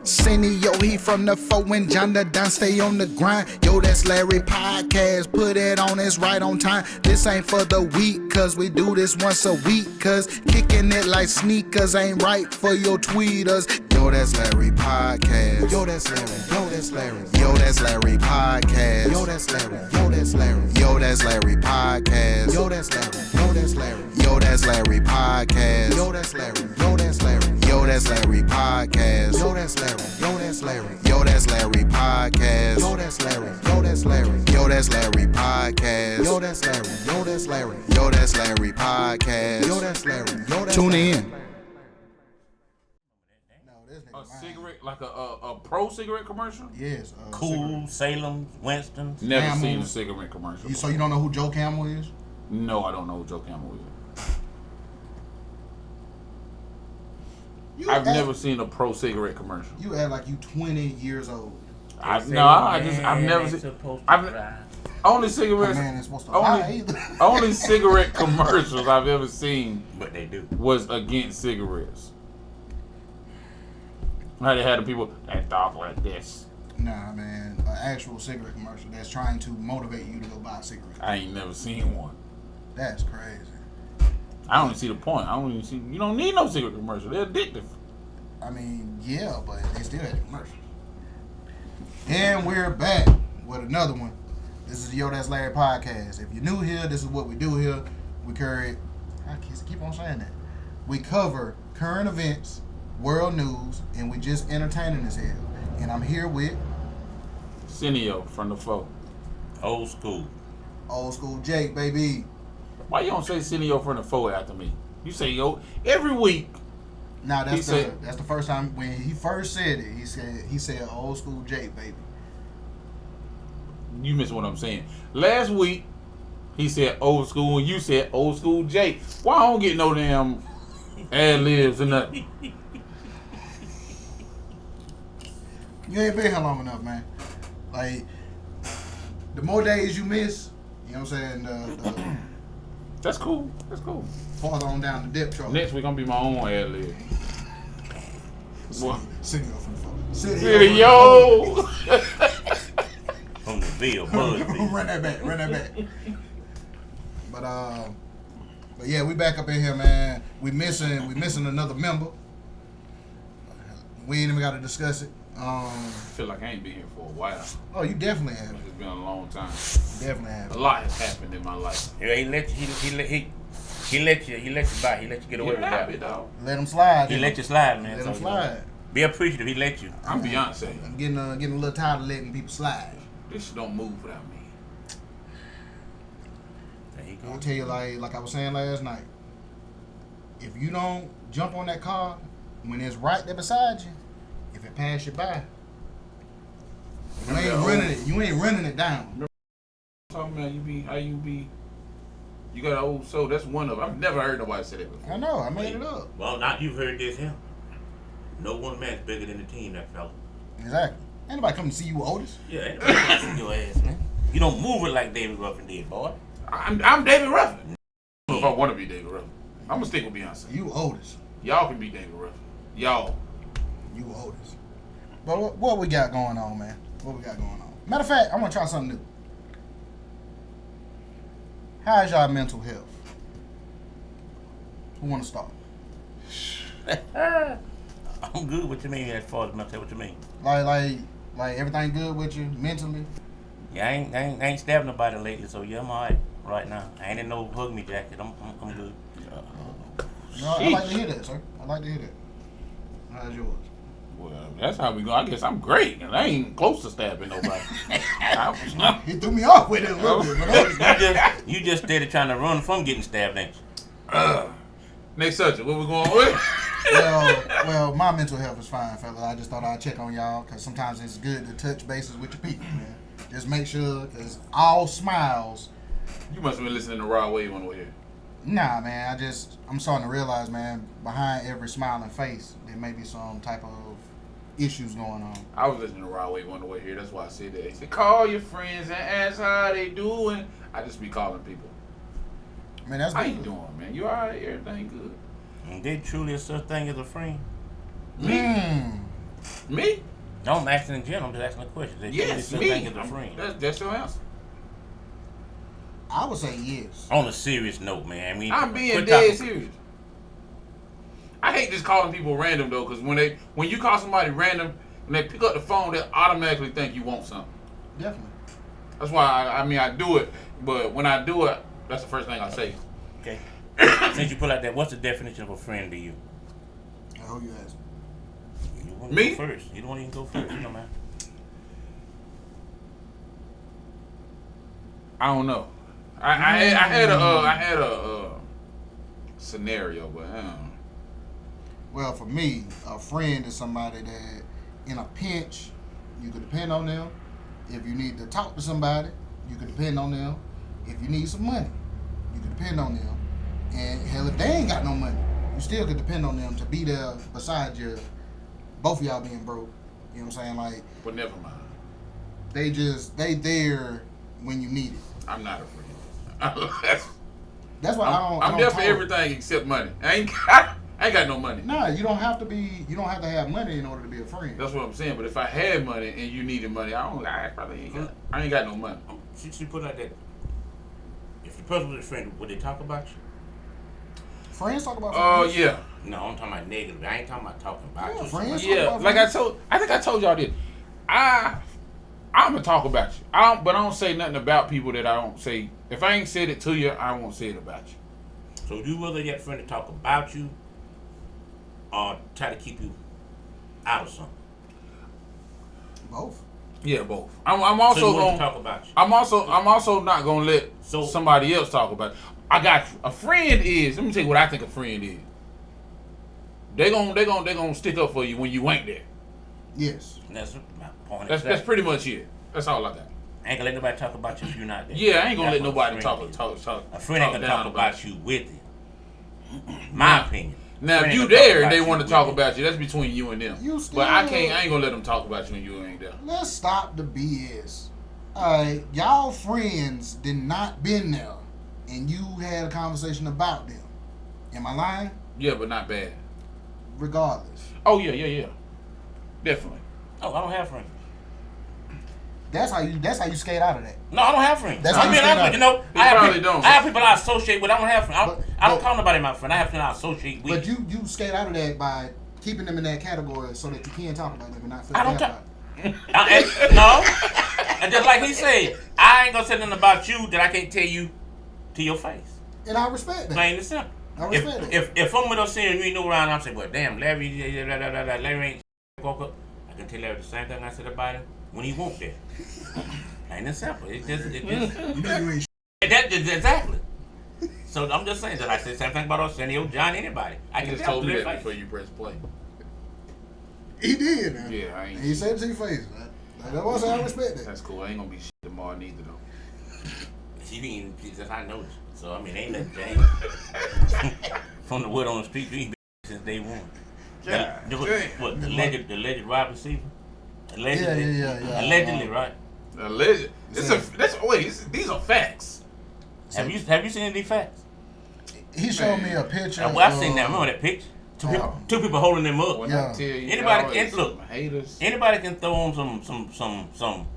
Senio, he from the foe when John the Don stay on the grind. Yo, that's Larry Podcast, put it on, it's right on time. This ain't for the week, cause we do this once a week. Cause kicking it like sneakers ain't right for your tweeters. Yo, that's Larry Podcast. Yo, that's Larry. Yo, that's Larry. Yo, that's Larry Podcast. Yo, that's Larry. Yo, that's Larry. Yo, that's Larry Podcast. Yo, that's Larry. Yo, that's Larry. Yo, that's Larry Podcast. Yo, that's Larry. Yo, that's Larry. Yo, that's Larry Podcast. Yo, that's Larry. Yo, that's Larry. Yo, that's Larry Podcast. Yo, that's Larry. Yo, that's Larry. Yo, that's Larry Podcast. Yo, that's Larry. Yo, that's Larry. Yo, that's Larry Podcast. Yo, that's Larry. Yo, that's Tune in. A cigarette, like a pro cigarette commercial? Yes. Cool, Salem, Winston's. Never Camel. seen a cigarette commercial. So you don't know who Joe Camel is? No, I don't know who Joe Camel is. I've never seen a pro cigarette commercial. You act like you 20 years old. I've never seen. Only cigarettes. Man, it's supposed to lie either. Only cigarette commercials I've ever seen. But they do. Was against cigarettes. How they had the people that talk like this. Nah, man, an actual cigarette commercial that's trying to motivate you to go buy a cigarette. I ain't never seen one. That's crazy. I don't even see the point. I don't even see. You don't need no cigarette commercial. They're addictive. I mean, yeah, but they still had commercials. And we're back with another one. This is the Yo That's Larry podcast. If you're new here, this is what we do here. We carry. I keep on saying that. We cover current events, world news, and we just entertaining as hell. And I'm here with Senio from the foe. Old school Jake, baby. Why you don't say Senio from the foe after me? You say yo every week. Nah, that's the first time when he first said it. He said old school Jake, baby. You miss what I'm saying. Last week he said old school and you said old school Jake. Why I don't get no damn ad libs or nothing? You ain't been here long enough, man. Like, the more days you miss, you know what I'm saying, That's cool. That's cool. farther on down the depth chart. Next week I'm gonna be my own ad lib. City from the phone. City, yo! from the Ville, Buzzville. Run that back. But yeah, we back up in here, man. We missing another member. We ain't even got to discuss it. I feel like I ain't been here for a while. Oh, you definitely have. It's been a long time. Definitely have. A lot has happened in my life. Yeah, he let you buy. He let you get away with that. Dog. Let him slide. He let you slide, man. Let him slide. Be appreciative. He let you. I'm Beyonce. I'm getting a little tired of letting people slide. This shit don't move without me. There you go. I'll tell you, like I was saying last night, if you don't jump on that car when it's right there beside you, if it pass you by, you ain't running it down. Talking about you got an old soul. That's one of them. I've never heard nobody say that before. I know, I made it up. Well, now you've heard this here. No one man's bigger than the team, that fella. Exactly. Ain't nobody come to see you, Otis. Yeah, ain't nobody see your ass, man. You don't move it like David Ruffin did, boy. I'm David Ruffin. If I want to be David Ruffin, I'm gonna stick with Beyonce. You Otis. Y'all can be David Ruffin. Y'all. You Otis. But what we got going on, man? What we got going on? Matter of fact, I want to try something new. How's y'all mental health? Who want to start? I'm good. What you mean as far as mental? What you mean? Like everything good with you mentally? Yeah, I ain't stabbed nobody lately, so yeah, I'm alright right now. I ain't in no hug me jacket. I'm good. No, I like to hear that, sir. I like to hear that. How's yours? Well, that's how we go. I guess I'm great, and I ain't close to stabbing nobody. He threw me off with it a little bit, but you just steady trying to run from getting stabbed, ain't you? Next subject. What we going with? well, my mental health is fine, fella. I just thought I'd check on y'all because sometimes it's good to touch bases with your people, man. Just make sure, because all smiles. You must have been listening to Raw Wave on the way here. Nah, man. I'm starting to realize, man, behind every smiling face, there may be some type of issues going on. I was listening to Raw Wave on the way here. That's why I said that. He said, call your friends and ask how they doing. I just be calling people. Man, that's how good. You doing, man? You all right? Everything good? Is there truly a such thing as a friend? Me? No, I'm asking in general. I'm just asking a question. That Yes, you me. think is a friend. That's your answer. I would say yes. On a serious note, man. I mean, I'm being quit dead talking- serious. I hate just calling people random though, because when you call somebody random and they pick up the phone, they automatically think you want something. Definitely. That's why I do it, but when I do it, that's the first thing I say. Okay. Since you put like that, what's the definition of a friend to you? Who you asking? You want Me? to go first. You don't want to even go first. You know, man. I don't know. I had a scenario, but Well, for me, a friend is somebody that in a pinch, you can depend on them. If you need to talk to somebody, you can depend on them. If you need some money, you can depend on them. And hell, if they ain't got no money, you still could depend on them to be there beside you, both of y'all being broke. You know what I'm saying? Like, but never mind. they there when you need it. I'm not a friend. That's why I'm there for everything except money. I ain't got no money. Nah, you don't have to have money in order to be a friend. That's what I'm saying. But if I had money and you needed money, I ain't got no money. She put like that. If the person was a friend, would they talk about you? Friends talk about friends. Yeah. No, I'm talking about negative. I ain't talking about talking about Yeah, you. friends. Yeah, like I think I told y'all this. I'm gonna talk about you. But I don't say nothing about people that I don't say. If I ain't said it to you, I won't say it about you. So do you rather get a friend to talk about you, or try to keep you out of something? Both. Yeah, both. I'm also so you want gonna to talk about you. I'm also not gonna let somebody else talk about it. I got you. A friend is. Let me tell you what I think a friend is. They gonna stick up for you when you ain't there. Yes. And that's my point. That's pretty much it. That's all I got. I ain't gonna let nobody talk about you if you're not there. Yeah, I ain't gonna That's let what nobody a talk. A friend ain't gonna talk about you with you. My opinion. Now, Friend if you ain't gonna talk there and about they you want to with talk you. about you, that's between you and them. You still, But I ain't gonna let them talk about you when you ain't there. Let's stop the BS. Alright, y'all friends did not been there and you had a conversation about them. Am I lying? Yeah, but not bad. Regardless. Oh yeah. Definitely. Oh, I don't have friends. That's how you skate out of that. No, I don't have friends. That's I how mean, you skate out. You probably don't. I have people I associate with. I don't have friends. I don't But- call nobody my friend. I have friends I associate with. But you skate out of that by keeping them in that category so that you can talk about them and not feel I don't bad talk. about it. No. And just like he said, I ain't gonna say nothing about you that I can't tell you to your face. And I respect that. Plain and simple. I respect it. If I'm with us seeing you ain't no around, I'm saying, well, damn, Larry ain't woke up. I can tell Larry the same thing I said about him when he woke there. Plain and simple. It just You know you ain't exactly. So I'm just saying that I said the same thing about Arsenio, John, anybody. I You can just tell told to me their that face. before you press play. He did, man. Yeah, I ain't. And he said it to your face. That's why I say I respect that. That's cool. I ain't gonna be shit tomorrow neither though. She didn't. That's how I know. So I mean, ain't nothing. From the word on the street, you ain't been since day one. Yeah. The alleged wide receiver. Allegedly. Yeah. Allegedly, right? Alleged. These are facts. Have you seen any facts? He showed me a picture. Well, I've seen that. Remember that picture? Two people holding them up. When Yeah. I tell you, Anybody y'all can is look. some haters. Anybody can throw on some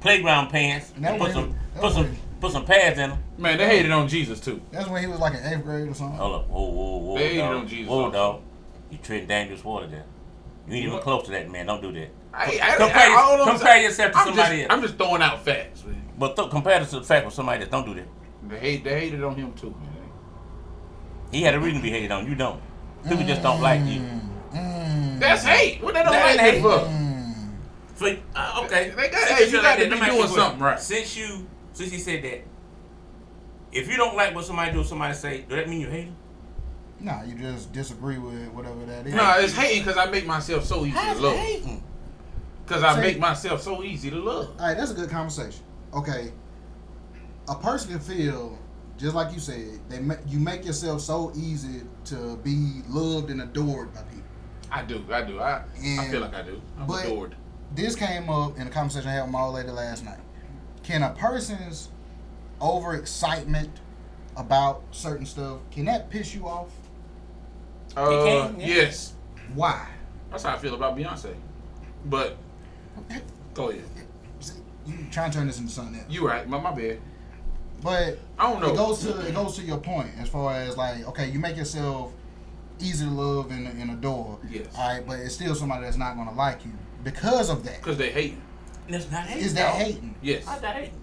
playground pants And that and way- put some pads in them. Man, they hated on Jesus too. That's when he was like in 8th grade or something. Hold up, whoa, They hated dog. on Jesus Whoa, also. dog. You treading dangerous water there. You ain't even What? close to that, man. Don't do that. Compare yourself to somebody else. I'm just throwing out facts, man. But compare this to the fact with somebody that don't do that. They hated on him too, man. He had a reason to be hated on. You don't. People just don't like you. That's hate. What they don't That like ain't me for? So, okay. They got- Since hey, you you said gotta that, be let me ask doing you a question. something right. Since he said that, if you don't like what somebody do, somebody say, does that mean you hate him? Nah, you just disagree with whatever that is. Nah, it's hating because I make myself so easy to How's love. hating? Because I See- make myself so easy to love. All right, that's a good conversation. Okay, a person can feel just like you said. You make yourself so easy to be loved and adored by people. I do. I feel like I do. I'm but adored. this came up in a conversation I had with my old lady last night. Can a person's overexcitement about certain stuff, can that piss you off? can, yeah. Yes. Why? That's how I feel about Beyonce. But go ahead. You trying to turn this into something else. You right. My bad. But I don't know. It goes to your point as far as like, okay, you make yourself easy to love and adore. Yes. All right, but it's still somebody that's not gonna like you because of that. Because they hate. That's not hating. Is that hating? Yes. How's that hating?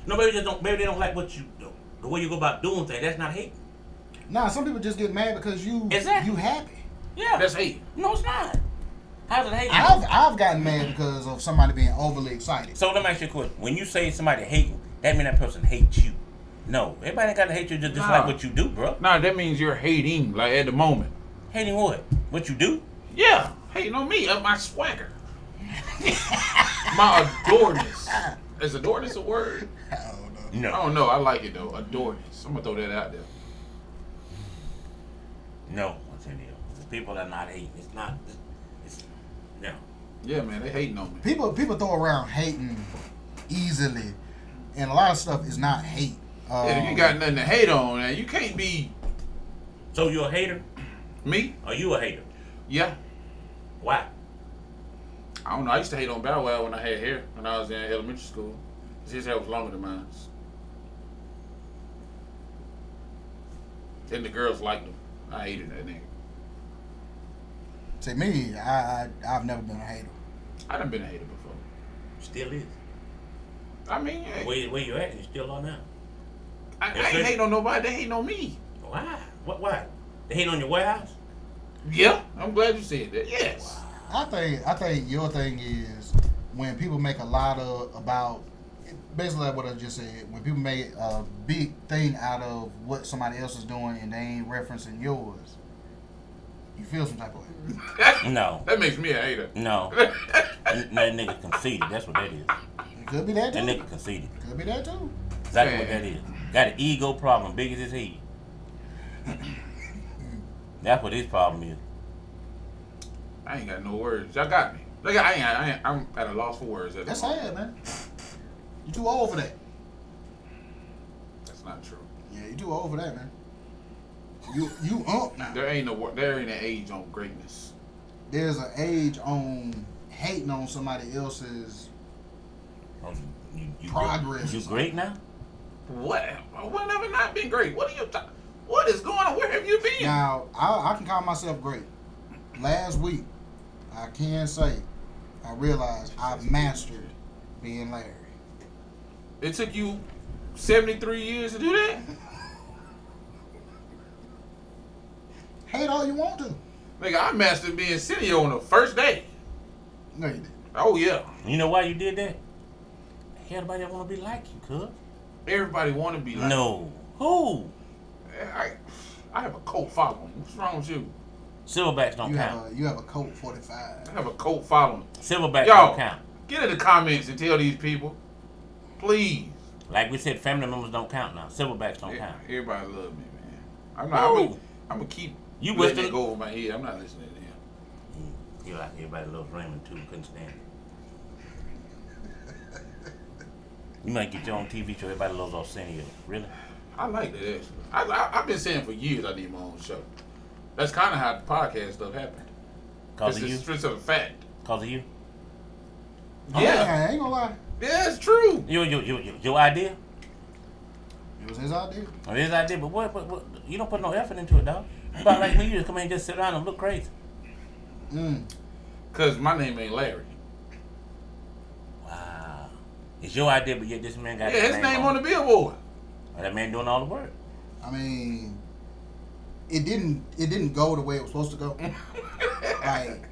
No, maybe they don't like what you do. The way you go about doing things, that's not hating. Nah, some people just get mad because you happy. Yeah. That's hate. No, it's not. How's it hating? I've gotten mad because of somebody being overly excited. So let me ask you a question. When you say somebody hating, that mean that person hates you. No, everybody ain't gotta hate you just like what you do, bro. Nah, that means you're hating, like at the moment. Hating what? What you do? Yeah, hating on me, my swagger. My adoredness. Is adoredness a word? I don't know. No. I don't know. I like it though. Adoredness. I'm gonna throw that out there. No, I'm telling you. The people that are not hating, it's not. It's no. Yeah, man, they hating on me. People throw around hating easily, and a lot of stuff is not hate. Yeah, you got nothing to hate on, man. You can't be So you a hater? me. Are you a hater? Yeah. Why? I don't know. I used to hate on Bow Wow when I had hair when I was in elementary school. His hair was longer than mine. Then the girls liked him. I hated that nigga. See me, I've never been a hater. I done been a hater before. Still is. I mean, hey, Where you at? You still are now. I ain't hating on nobody. They hating on me. Why? Why? They hate on your warehouse? Yeah, I'm glad you said that. Yes. I think your thing is when people make a lot about basically like what I just said. When people make a big thing out of what somebody else is doing and they ain't referencing yours, you feel some type of way. No. That makes me a hater. No. That nigga conceited. That's what that is. It could be that too. That nigga conceited. Could be that too. Exactly what that is. Got an ego problem big as his head. That's what his problem is. I ain't got no words. Y'all got me. Look, I'm at a loss for words. That's sad, man. You too old for that. That's not true. Yeah, you too old for that, man. You up now. There ain't an age on greatness. There's an age on hating on somebody else's You progress. You great now? What? When have I not been great? What is going on? Where have you been? Now, I can call myself great. Last week, I can say, I realized I've mastered being Larry. It took you 73 years to do that? Hate all you want to. Nigga, I mastered being Cineo on the first day. No, you didn't. Oh, yeah. You know why you did that? Everybody want to be like you, cuz. Everybody want to be like No. Who? I have a cult following. What's wrong with you? Silverbacks don't count. You have a Colt 45. I have a cult following. Silverbacks Y'all, don't count. get in the comments and tell these people. Please. Like we said, family members don't count now. Silverbacks don't count. Everybody love me, man. I'm gonna keep You letting listening? it go over my head. I'm not listening to him. You're like everybody loves Raymond too. Couldn't stand it. You might get your own TV show. Everybody loves Arsenio. Really? I like that actually. I've been saying for years I need my own show. That's kind of how the podcast stuff happened. Cause of you? It's just a fact. Cause of you? Yeah. I ain't gonna lie. Yeah, it's true. Your idea? It was his idea. Or his idea, but what? You don't put no effort into it, dog. About like me, you just come in and just sit around and look crazy. Cause my name ain't Larry. Wow. It's your idea, but yet this man got His name on the billboard. Well, that man doing all the work. I mean, it didn't go the way it was supposed to go. Like,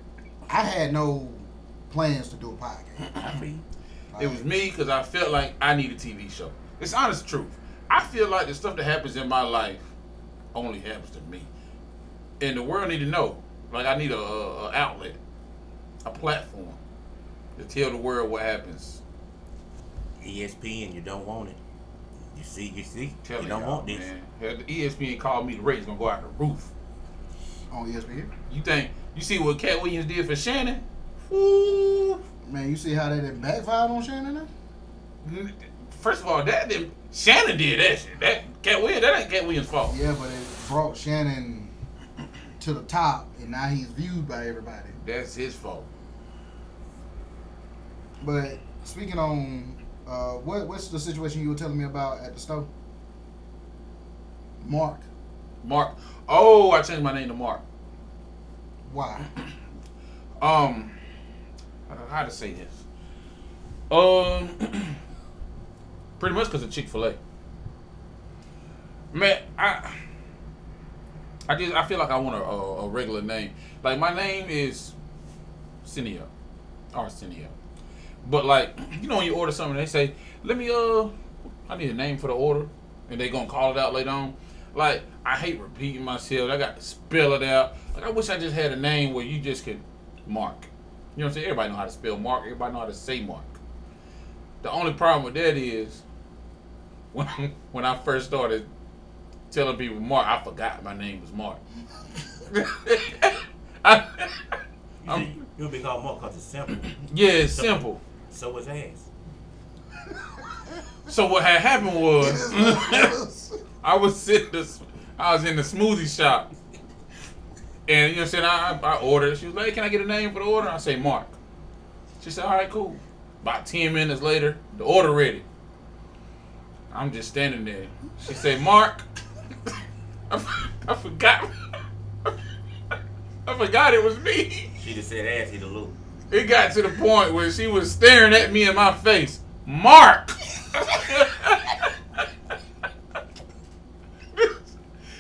I had no plans to do a podcast. I feel you. It was me because I felt like I need a TV show. It's honest truth. I feel like the stuff that happens in my life only happens to me, and the world need to know. Like I need a outlet, a platform to tell the world what happens. ESPN, you don't want it. You see. Tell You don't want this. Man. Hell, the ESPN called me. The rate's gonna go out the roof. On ESPN? You see what Cat Williams did for Shannon? Ooh. Man, you see how they did backfire on Shannon now? First of all, Shannon did that shit. That ain't Cat Williams' fault. Yeah, but it brought Shannon to the top, and now he's viewed by everybody. That's his fault. But speaking on what's the situation you were telling me about at the store? Mark. Mark. Oh, I changed my name to Mark. Why? How to say this? Pretty much because of Chick-fil-A. Man, I feel like I want a regular name. Like my name is Cineo, Arsenio. But like, you know, when you order something, they say, "Let me I need a name for the order," and they gonna call it out later on. Like, I hate repeating myself. I got to spell it out. Like, I wish I just had a name where you just could Mark. You know what I'm saying? Everybody know how to spell Mark. Everybody know how to say Mark. The only problem with that is when I first started telling people Mark, I forgot my name was Mark. You'll be called Mark because it's simple. Yeah, it's simple. So is ass. So what had happened was I was in the smoothie shop, and you know what I'm saying, I ordered. She was like, "Can I get a name for the order?" I say Mark. She said, "All right, cool." About 10 minutes later, the order ready. I'm just standing there. She said, "Mark." I forgot. I forgot it was me. She just said ass, he the loop. It got to the point where she was staring at me in my face. Mark.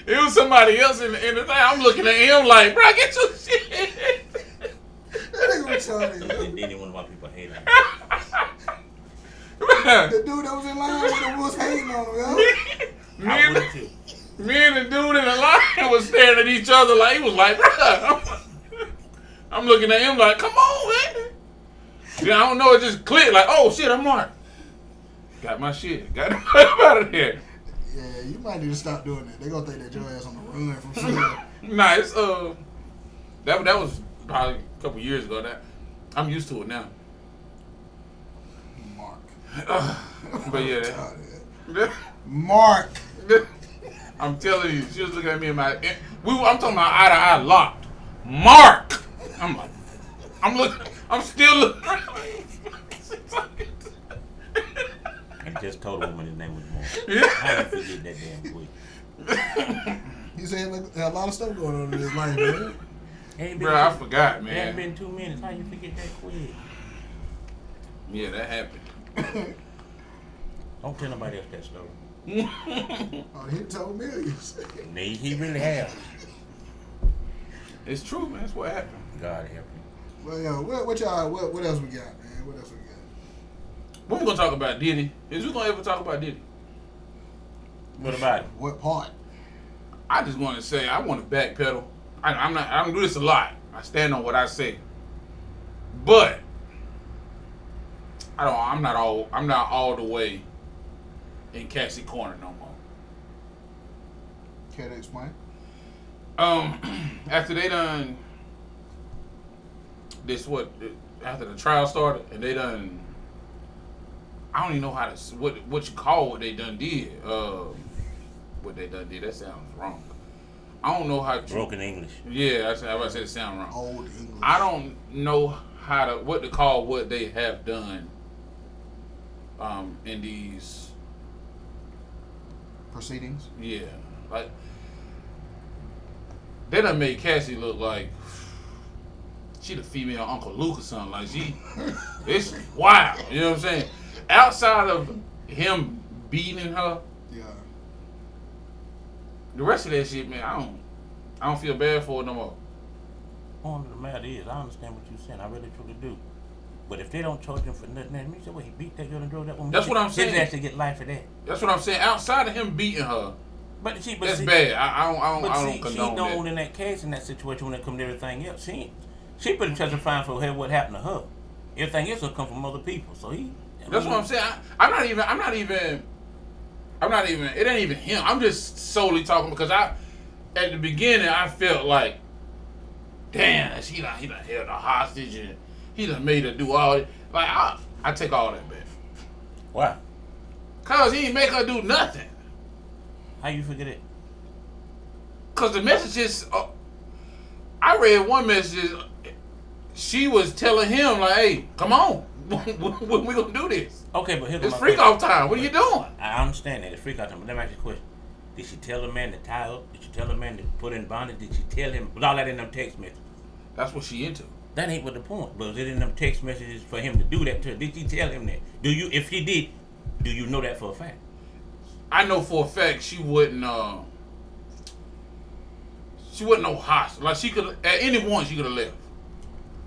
It was somebody else in the thing. I'm looking at him like, bro, get your shit. That nigga retarded. Then you wonder why people hate him. The dude that was in line with him was hating on him, yo. Me and the dude in the line was staring at each other like, he was like, bro. I'm looking at him like, come on, man. Yeah, I don't know, it just clicked like, oh shit, I'm Mark. Got my shit. Got out of there. Yeah, you might need to stop doing that. They gonna think that your ass on the run from somewhere. Nah, it's that was probably a couple years ago. That I'm used to it now. Mark. But yeah, Mark. I'm telling you, she was looking at me in my. I'm talking about eye to eye locked. Mark. I'm like, I'm still looking. I just told a woman his name was Mark. Yeah. How did you forget that damn quick? He said a lot of stuff going on in his life, man. Bro, I forgot, man. It hadn't been 2 minutes. How you forget that quick? Yeah, that happened. Don't tell nobody else that story. Oh, he told millions. He really have. It's true, man. That's what happened. God help you. Well, yo, what else we got, man? What else we got? When we gonna talk about Diddy? Is we gonna ever talk about Diddy? What about it? What part? I just want to say I want to backpedal. I don't do this a lot. I stand on what I say, but I'm not all the way in Cassie corner no more. Care to explain? After they done this, after the trial started, and they done, I don't even know how to what you call what they done did. What they done did, that sounds wrong. I don't know how to, Broken English. Yeah, I was about to say it sound wrong. Old English. I don't know what to call what they have done in these proceedings. Yeah, like they done made Cassie look like she the female Uncle Luke or something. Like it's wild. You know what I'm saying? Outside of him beating her, yeah. The rest of that shit, man, I don't feel bad for it no more. Point of the matter is, I understand what you're saying. I really truly do. But if they don't charge him for nothing, man, you say, well, he beat that girl and drove that woman. That's what I'm saying. His ass to get life for that. That's what I'm saying. Outside of him beating her, that's bad. I don't condone she that. known in that case, in that situation, when it come to everything else, she put him testifying for what happened to her. Everything else will come from other people. So that's what I'm saying. I'm not even. It ain't even him. I'm just solely talking because at the beginning I felt like, damn, he done held her hostage and he done made her do all it. Like I take all that back. Why? Cause he didn't make her do nothing. How you figure that? Cause the messages, I read one message. She was telling him like, "Hey, come on." when we gonna do this? Okay, but here's It's my freak question. off time. What are you doing? I understand that it's freak off time, but let me ask you a question. Did she tell the man to tie up? Did she tell the man to put in bondage? Did she tell him? With all that in them text messages. That's what she into. That ain't what the point. But was it in them text messages for him to do that to her? Did she tell him that? Do you? If she did, do you know that for a fact? I know for a fact she wouldn't. She wasn't no hostile. Like she could at any point she could have left.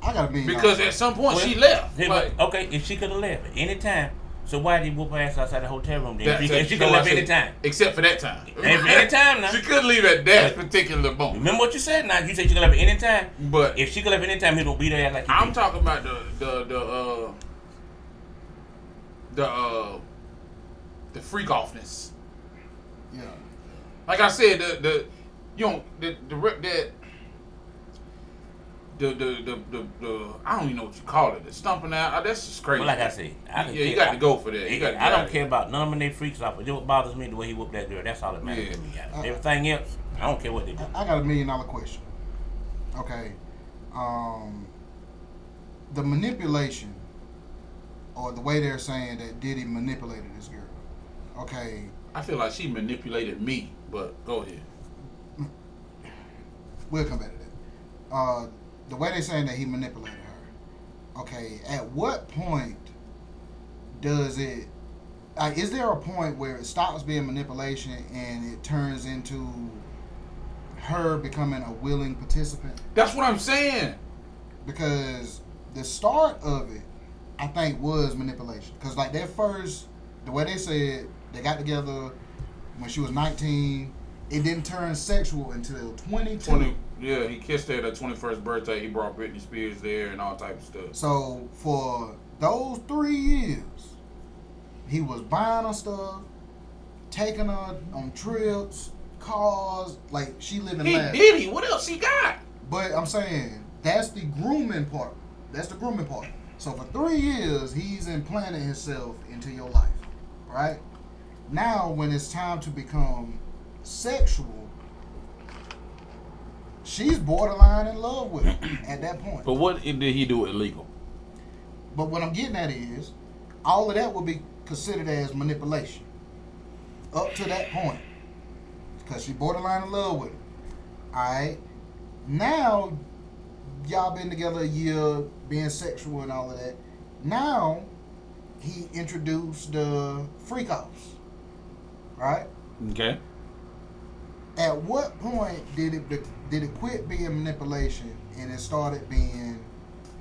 I got a million. Because at some point she left. Okay, if she could have left at any time, so why did he whoop her ass outside the hotel room then? If she could have left any time. Except for that time. Any time now. She couldn't leave at that particular moment. Remember what you said now? You said she could have left at any time. But if she could have left any time, he don't beat her ass like I'm talking about the freak offness. Yeah. Like I said, the I don't even know what you call it. The stumping out. That's just crazy. Well, like I said, you got to go for that. I don't care about none of them. They freaks off. It what bothers me the way he whooped that girl. That's all that matters to me. Everything else, I don't care what they do. I got $1 million question. Okay, the manipulation, or the way they're saying that Diddy manipulated this girl. Okay. I feel like she manipulated me, but go ahead. We'll come back to that. The way they're saying that he manipulated her. Okay, at what point does it? Is there a point where it stops being manipulation and it turns into her becoming a willing participant? That's what I'm saying. Because the start of it, I think, was manipulation. Because like that first, the way they said they got together when she was 19. It didn't turn sexual until 22. Yeah, he kissed her at her 21st birthday. He brought Britney Spears there and all type of stuff. So for those 3 years, he was buying her stuff, taking her on trips, cars. Like she living lavish. Diddy, what else he got? But I'm saying that's the grooming part. That's the grooming part. So for 3 years, he's implanted himself into your life, right? Now, when it's time to become sexual, she's borderline in love with him at that point. But what did he do illegal? But what I'm getting at is, all of that would be considered as manipulation up to that point, because she borderline in love with him. All right. Now, y'all been together a year, being sexual and all of that. Now, he introduced the freak offs. Right? Okay. At what point did it quit being manipulation and it started being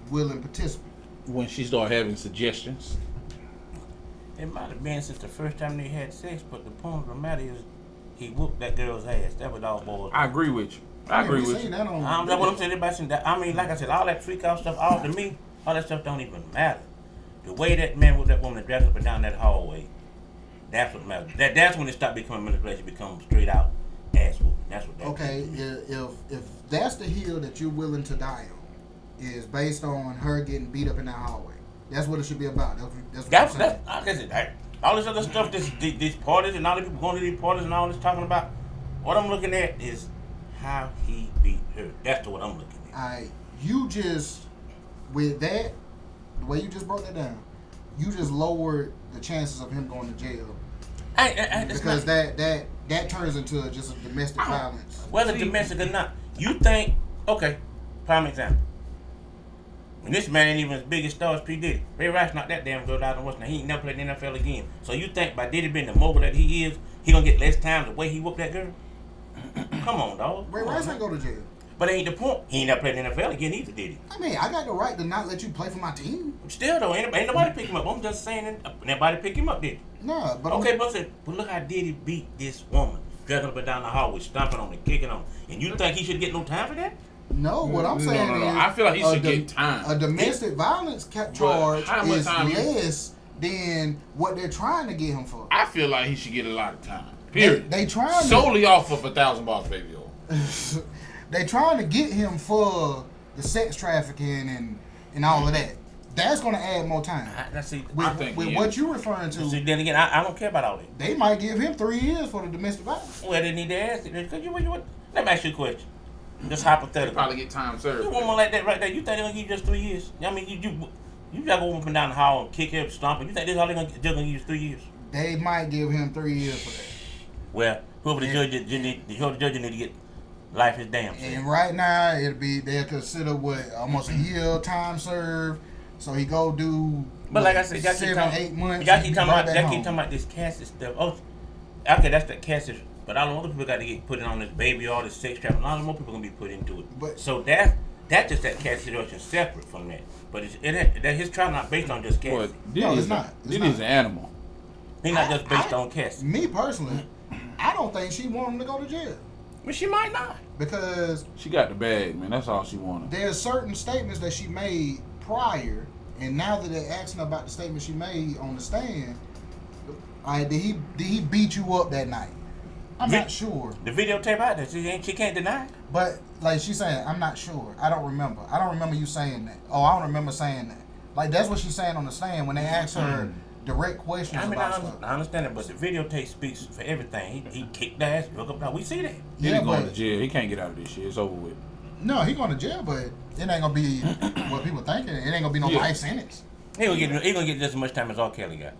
willing participant? When she started having suggestions. It might have been since the first time they had sex, but the point of the matter is he whooped that girl's ass. That was all boys. I agree with you. I agree with you. That's what I'm saying. Everybody saying that. I mean, like I said, all that freak out stuff, all to me, all that stuff don't even matter. The way that man with that woman dragged up and down that hallway, that's what matters. That's when it stopped becoming manipulation, become straight out ass whooping. That's what that okay, if that's the hill that you're willing to die on, is based on her getting beat up in that hallway. That's what it should be about. That's like I said, all this other stuff, these parties and all the people going to these parties and all this talking about. What I'm looking at is how he beat her. That's what I'm looking at. You just, with that, the way you just broke that down, you just lowered the chances of him going to jail. Because that turns into just a domestic violence. Whether domestic or not, you think, okay, prime example. And this man ain't even as big as star as P. Diddy. Ray Rice knocked that damn girl out of what's now. He ain't never played in the NFL again. So you think by Diddy being the mogul that he is, he gonna get less time the way he whooped that girl? Come on, dog. Ray Rice ain't go to jail. But ain't the point. He ain't never played in the NFL again either, did he? I mean, I got the right to not let you play for my team. Still though, ain't nobody pick him up. I'm just saying, nobody pick him up, did he? Nah, but okay, but look how Diddy beat this woman, dragging up and down the hallway, stomping on her, kicking on her. And you think he should get no time for that? No, what I'm saying is, I feel like he should get time. A domestic violence charge is less than what they're trying to get him for. I feel like he should get a lot of time. Period. They trying solely off of $1,000 baby oil. They trying to get him for the sex trafficking and all of that. That's going to add more time. With what you're referring to. See, then again, I don't care about all that. They might give him 3 years for the domestic violence. Well, they need to ask it. Let me ask you a question. Just hypothetical. They probably get time served. You woman like that right there, you think they're going to give you just 3 years? I mean, You gotta go up and down the hall and kick him, stomp him. You think this all they're gonna use 3 years? They might give him 3 years for that. Well, whoever the judge need to get life is damn. And right now, they'll consider almost a year time served. So he go do. But like I said, y'all keep 7-8 months. Y'all keep talking about this Cassie stuff. Oh, okay, that's the Cassie. But all the other people got to get put on this baby, all this sex trafficking. A lot of more people gonna be put into it. But so that's just that Cassie situation separate from that. But his trial not based on just Cassie. No, it's not. Diddy's an animal. He's not just based on Cassie. Me personally, I don't think she want him to go to jail. But she might not. Because she got the bag, man. That's all she wanted. There's certain statements that she made prior, and now that they're asking about the statement she made on the stand, did he beat you up that night? I'm not sure. The videotape out there, she can't deny it. But like she's saying, I'm not sure. I don't remember. I don't remember you saying that. Oh, I don't remember saying that. Like that's what she's saying on the stand when they ask her direct questions about stuff. I understand it, but the videotape speaks for everything. He kicked the ass, broke up. We see that. He's going to jail. He can't get out of this shit. It's over with. No, he going to jail, but it ain't gonna be what people thinking. It ain't gonna be no life sentence. He gonna get just as much time as R. Kelly got.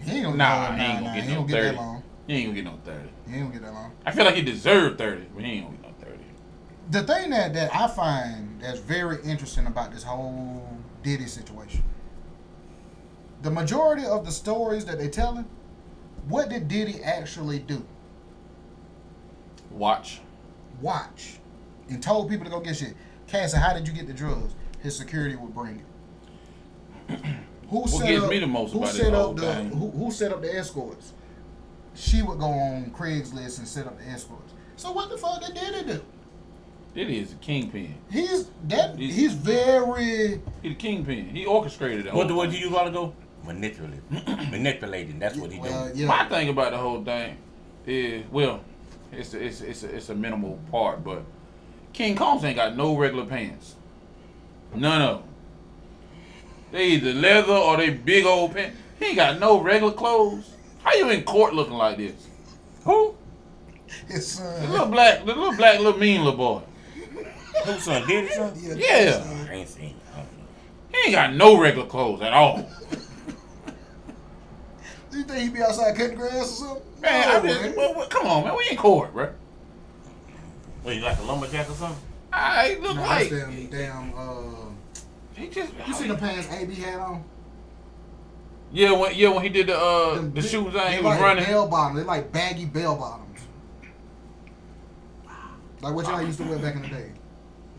He ain't gonna he ain't gonna get no 30. That long. He ain't gonna get no 30. He ain't gonna get that long. I feel like he deserved 30, but he ain't gonna get no 30. The thing that I find that's very interesting about this whole Diddy situation, the majority of the stories that they telling, what did Diddy actually do? Watch. And told people to go get shit. Cassie, how did you get the drugs? His security would bring it. Who set up the escorts? She would go on Craigslist and set up the escorts. So what the fuck did Diddy do? Diddy is a kingpin. He's very... He's a kingpin. He orchestrated it. What do you want to go? Manipulating. That's what he doing. Yeah. My thing about the whole thing is, it's a minimal part, but King Combs ain't got no regular pants. None of them. They either leather or they big old pants. He ain't got no regular clothes. How you in court looking like this? Who? His son. The little black, little mean little boy. Who's son? Diddy's son? Yeah. I ain't seen. He ain't got no regular clothes at all. Do you think he be outside cutting grass or something? Man, come on, man. We in court, bro. What, you like a lumberjack or something? I look like damn. He just. You seen the pants AB had on? Yeah, when he did the shoes thing, he was running. Bell bottoms. They like baggy bell bottoms. Like what y'all used to wear back in the day.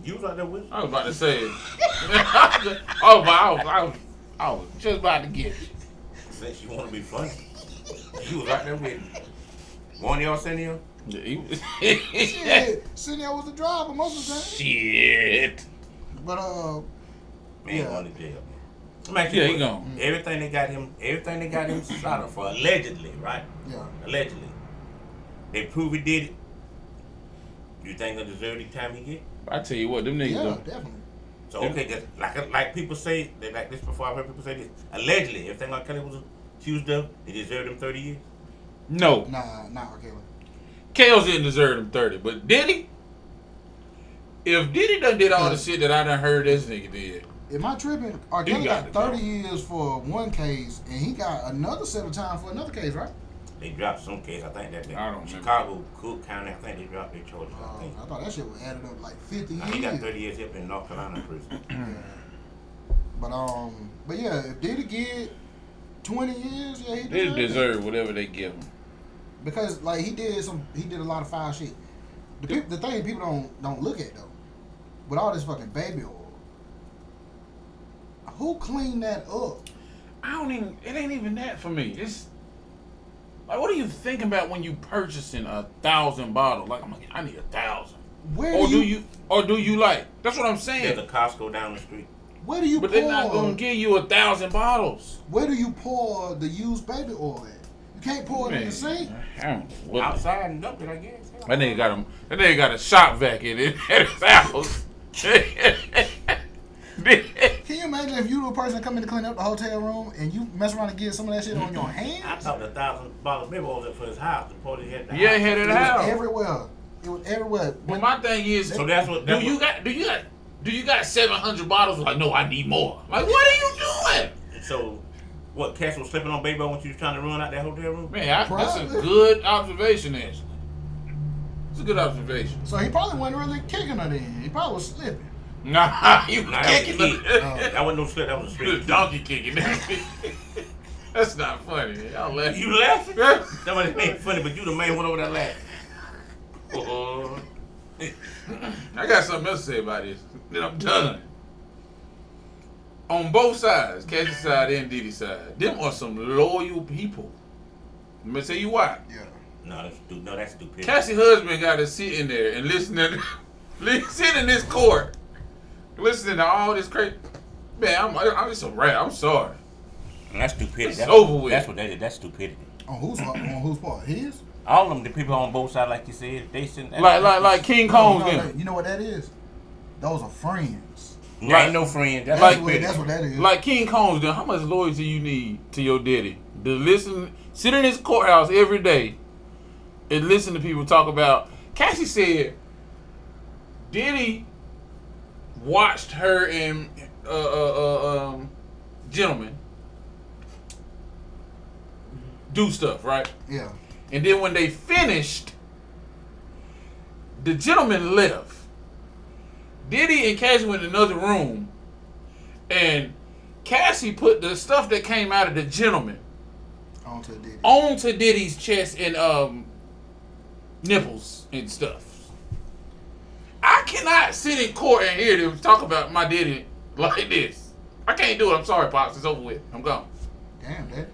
You was out there with? I was about to say it. I was just about to get it. Since you want to be funny, you was out there with me. One of y'all sitting here? Yeah, he was. Shit, sitting there was the driver most of the time. Shit. But man, yeah. going to jail. Yeah, he gone. Everything they got him shot up for, allegedly, right? Yeah. Allegedly. They prove he did it. You think he'll deserve the time he get? I tell you what, them niggas. Yeah, don't. definitely. So okay, just like people say, they like this before. I've heard people say this. Allegedly, everything like Kelly was accused of, they deserved them 30 years. No. Nah, not okay. Kales didn't deserve them 30, but Diddy. If Diddy done did all the shit that I done heard this nigga did. Am I tripping? R. Kelly got 30 years for one case, and he got another set of time for another case, right? They dropped some case. I think that I don't Chicago, Cook County. I think they dropped their charges. I thought that shit was added up like 50 years. He got 30 years up in North Carolina prison. But yeah, if Diddy get 20 years, yeah, They deserve whatever they give him. Because like he did a lot of foul shit. The thing people don't look at though, with all this fucking baby oil, who cleaned that up? It ain't even that for me. It's like, what are you thinking about when you purchasing 1,000 bottles? Like, I'm like, I need 1,000. Or do you like? That's what I'm saying. There's a Costco down the street. Where do you? But they're not gonna give you 1,000 bottles. Where do you pour the used baby oil at? You can't pour it in the sink. Outside and dump it, I guess. That nigga got a shop vac in it at his house. Can you imagine if you were a person that come in to clean up the hotel room and you mess around and get some of that shit on your hands? I thought $1,000 baby oil was for his house. The party had the Yeah, house. he had it at the house. It was everywhere. Well, my thing is, so that's what. do you got Do you got 700 bottles? Like, no, I need more. Like, what are you doing? So, what, Cass was slipping on Baby when she was trying to run out that hotel room? Man, that's a good observation, actually. It's a good observation. So he probably wasn't really kicking her then. He probably was slipping. Nah, you kicking kick. her. That wasn't no slip, that was a straight. Donkey kicking. That's not funny. Y'all laughing. You laughing? Somebody ain't funny, but you the main one over there laughing. I got something else to say about this. Then I'm done. On both sides, Cassie's side and Diddy's side, them are some loyal people. Let me tell you why. Yeah. No, that's stupid. Cassie's husband got to sit in there and sit in this court, listening to all this crazy. Man, I'm just a rat. I'm sorry. That's stupidity. It's over with. That's what that is. That's stupidity. On whose part? His? All of them, the people on both sides, like you said, they shouldn't. Like King Combs. You know what that is? Those are friends. You ain't no friend. That's That's like what that is. Like King Combs, how much loyalty you need to your daddy? To listen, sit in this courthouse every day and listen to people talk about. Cassie said Diddy watched her and gentleman do stuff, right? Yeah. And then when they finished, the gentleman left. Diddy and Cassie went in another room, and Cassie put the stuff that came out of the gentleman onto Diddy's chest and nipples and stuff. I cannot sit in court and hear them talk about my Diddy like this. I can't do it. I'm sorry, Pops. It's over with. I'm gone. Damn, Dad.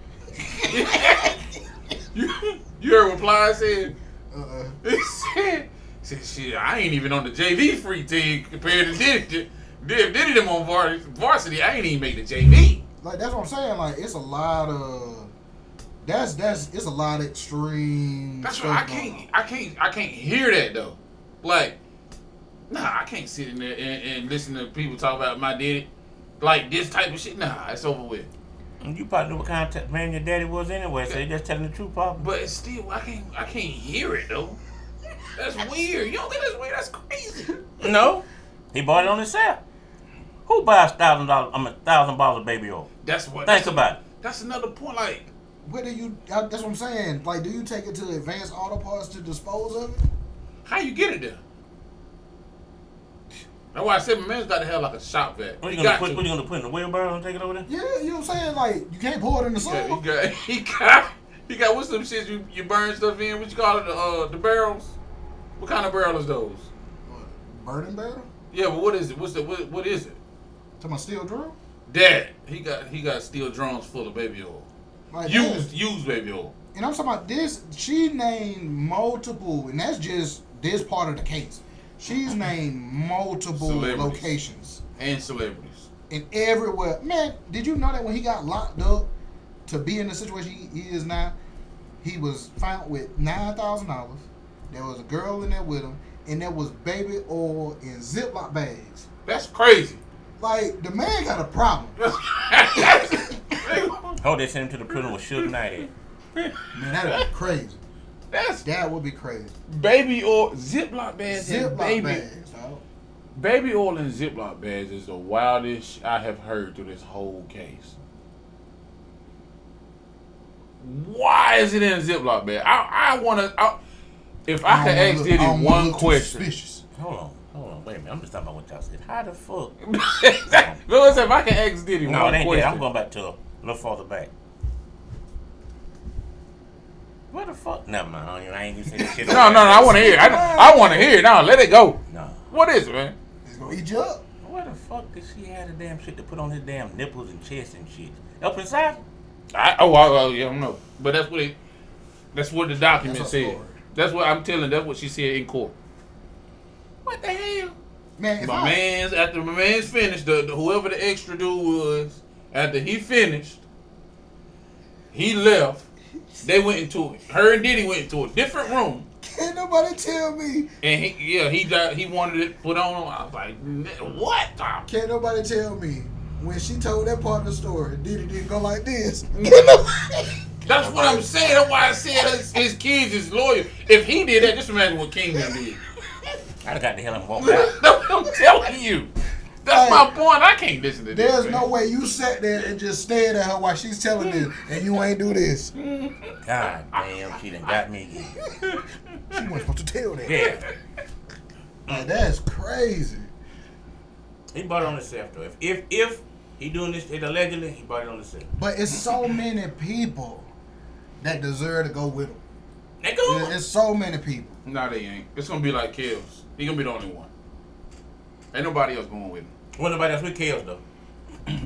You heard what Ply said? He said, shit, I ain't even on the JV free team compared to Diddy. Diddy them on varsity. I ain't even make the JV. Like, that's what I'm saying. Like, it's a lot of it's a lot of extreme. That's why I can't hear that though. Like, nah, I can't sit in there and listen to people talk about my Diddy like this type of shit. Nah, it's over with. You probably know what kind of man your daddy was anyway, so you just telling the truth, probably. But it's still, I can't hear it though. That's weird. You don't think that's weird? That's crazy. No, he bought it on himself. Who buys $1,000 bottles of baby oil? Think about it. That's another point. Like, Where do you? That's what I'm saying. Like, do you take it to Advanced Auto Parts to dispose of it? how you get it there? That's why I said my man's got to have like a shop vac. What you gonna put in the wheelbarrow and take it over there? Yeah, you know what I'm saying? Like, you can't pour it in the sun. He got what's them shit you burn stuff in? What you call it? The barrels? What kind of barrel is those? Burning barrel? Yeah, but what is it? What is it? To my steel drum? Dad, he got steel drums full of baby oil. Like Used baby oil. And I'm talking about this. She named multiple, and that's just this part of the case. She's named multiple locations and celebrities. And everywhere. Man, did you know that when he got locked up to be in the situation he is now, he was found with $9,000. There was a girl in there with him, and there was baby oil in Ziploc bags. That's crazy. Like, the man got a problem. Oh, they sent him to the prison with Suge Knight in. Man, that'd be crazy. That would be crazy. Baby oil, Ziploc bags, Ziploc bags, dog. Baby oil in Ziploc bags is the wildest I have heard through this whole case. Why is it in a Ziploc bag? I want to. If I could ask Diddy one question. Hold on, wait a minute. I'm just talking about what y'all said. How the fuck? Listen, if I can ask Diddy no, one it ain't question. that. I'm going back to a little farther back. Where the fuck? Never mind. I ain't even say that shit. No. I want to hear it. I want to hear it. No, let it go. No. What is it, man? He's going to eat you up. Where the fuck did she have the damn shit to put on his damn nipples and chest and shit? Up inside? Yeah, I don't know. But that's what the document said. That's what I'm telling. That's what she said in court. What the hell? Man, after my man's finished, whoever the extra dude was, after he finished, he left. They went into it. Her and Diddy went into a different room. Can't nobody tell me. And he wanted it put on. I was like, what? Can't nobody tell me when she told that part of the story, Diddy didn't go like this. That's what I'm saying. That's why I said his kids is loyal. If he did that, just imagine what King did. I'd have got the hell and walked out. I'm telling you. That's my point. I can't listen to this. There's no way you sat there and just stared at her while she's telling this, and you ain't do this. God damn, she done got me again. She wasn't supposed to tell that. Yeah. Like, that's crazy. He bought it on himself though. If he doing this allegedly, he bought it on himself. But it's so many people that deserve to go with him. They go. It's so many people. Nah, they ain't. It's gonna be like Kels. He gonna be the only one. Ain't nobody else going with him. Wasn't nobody else with Kels though.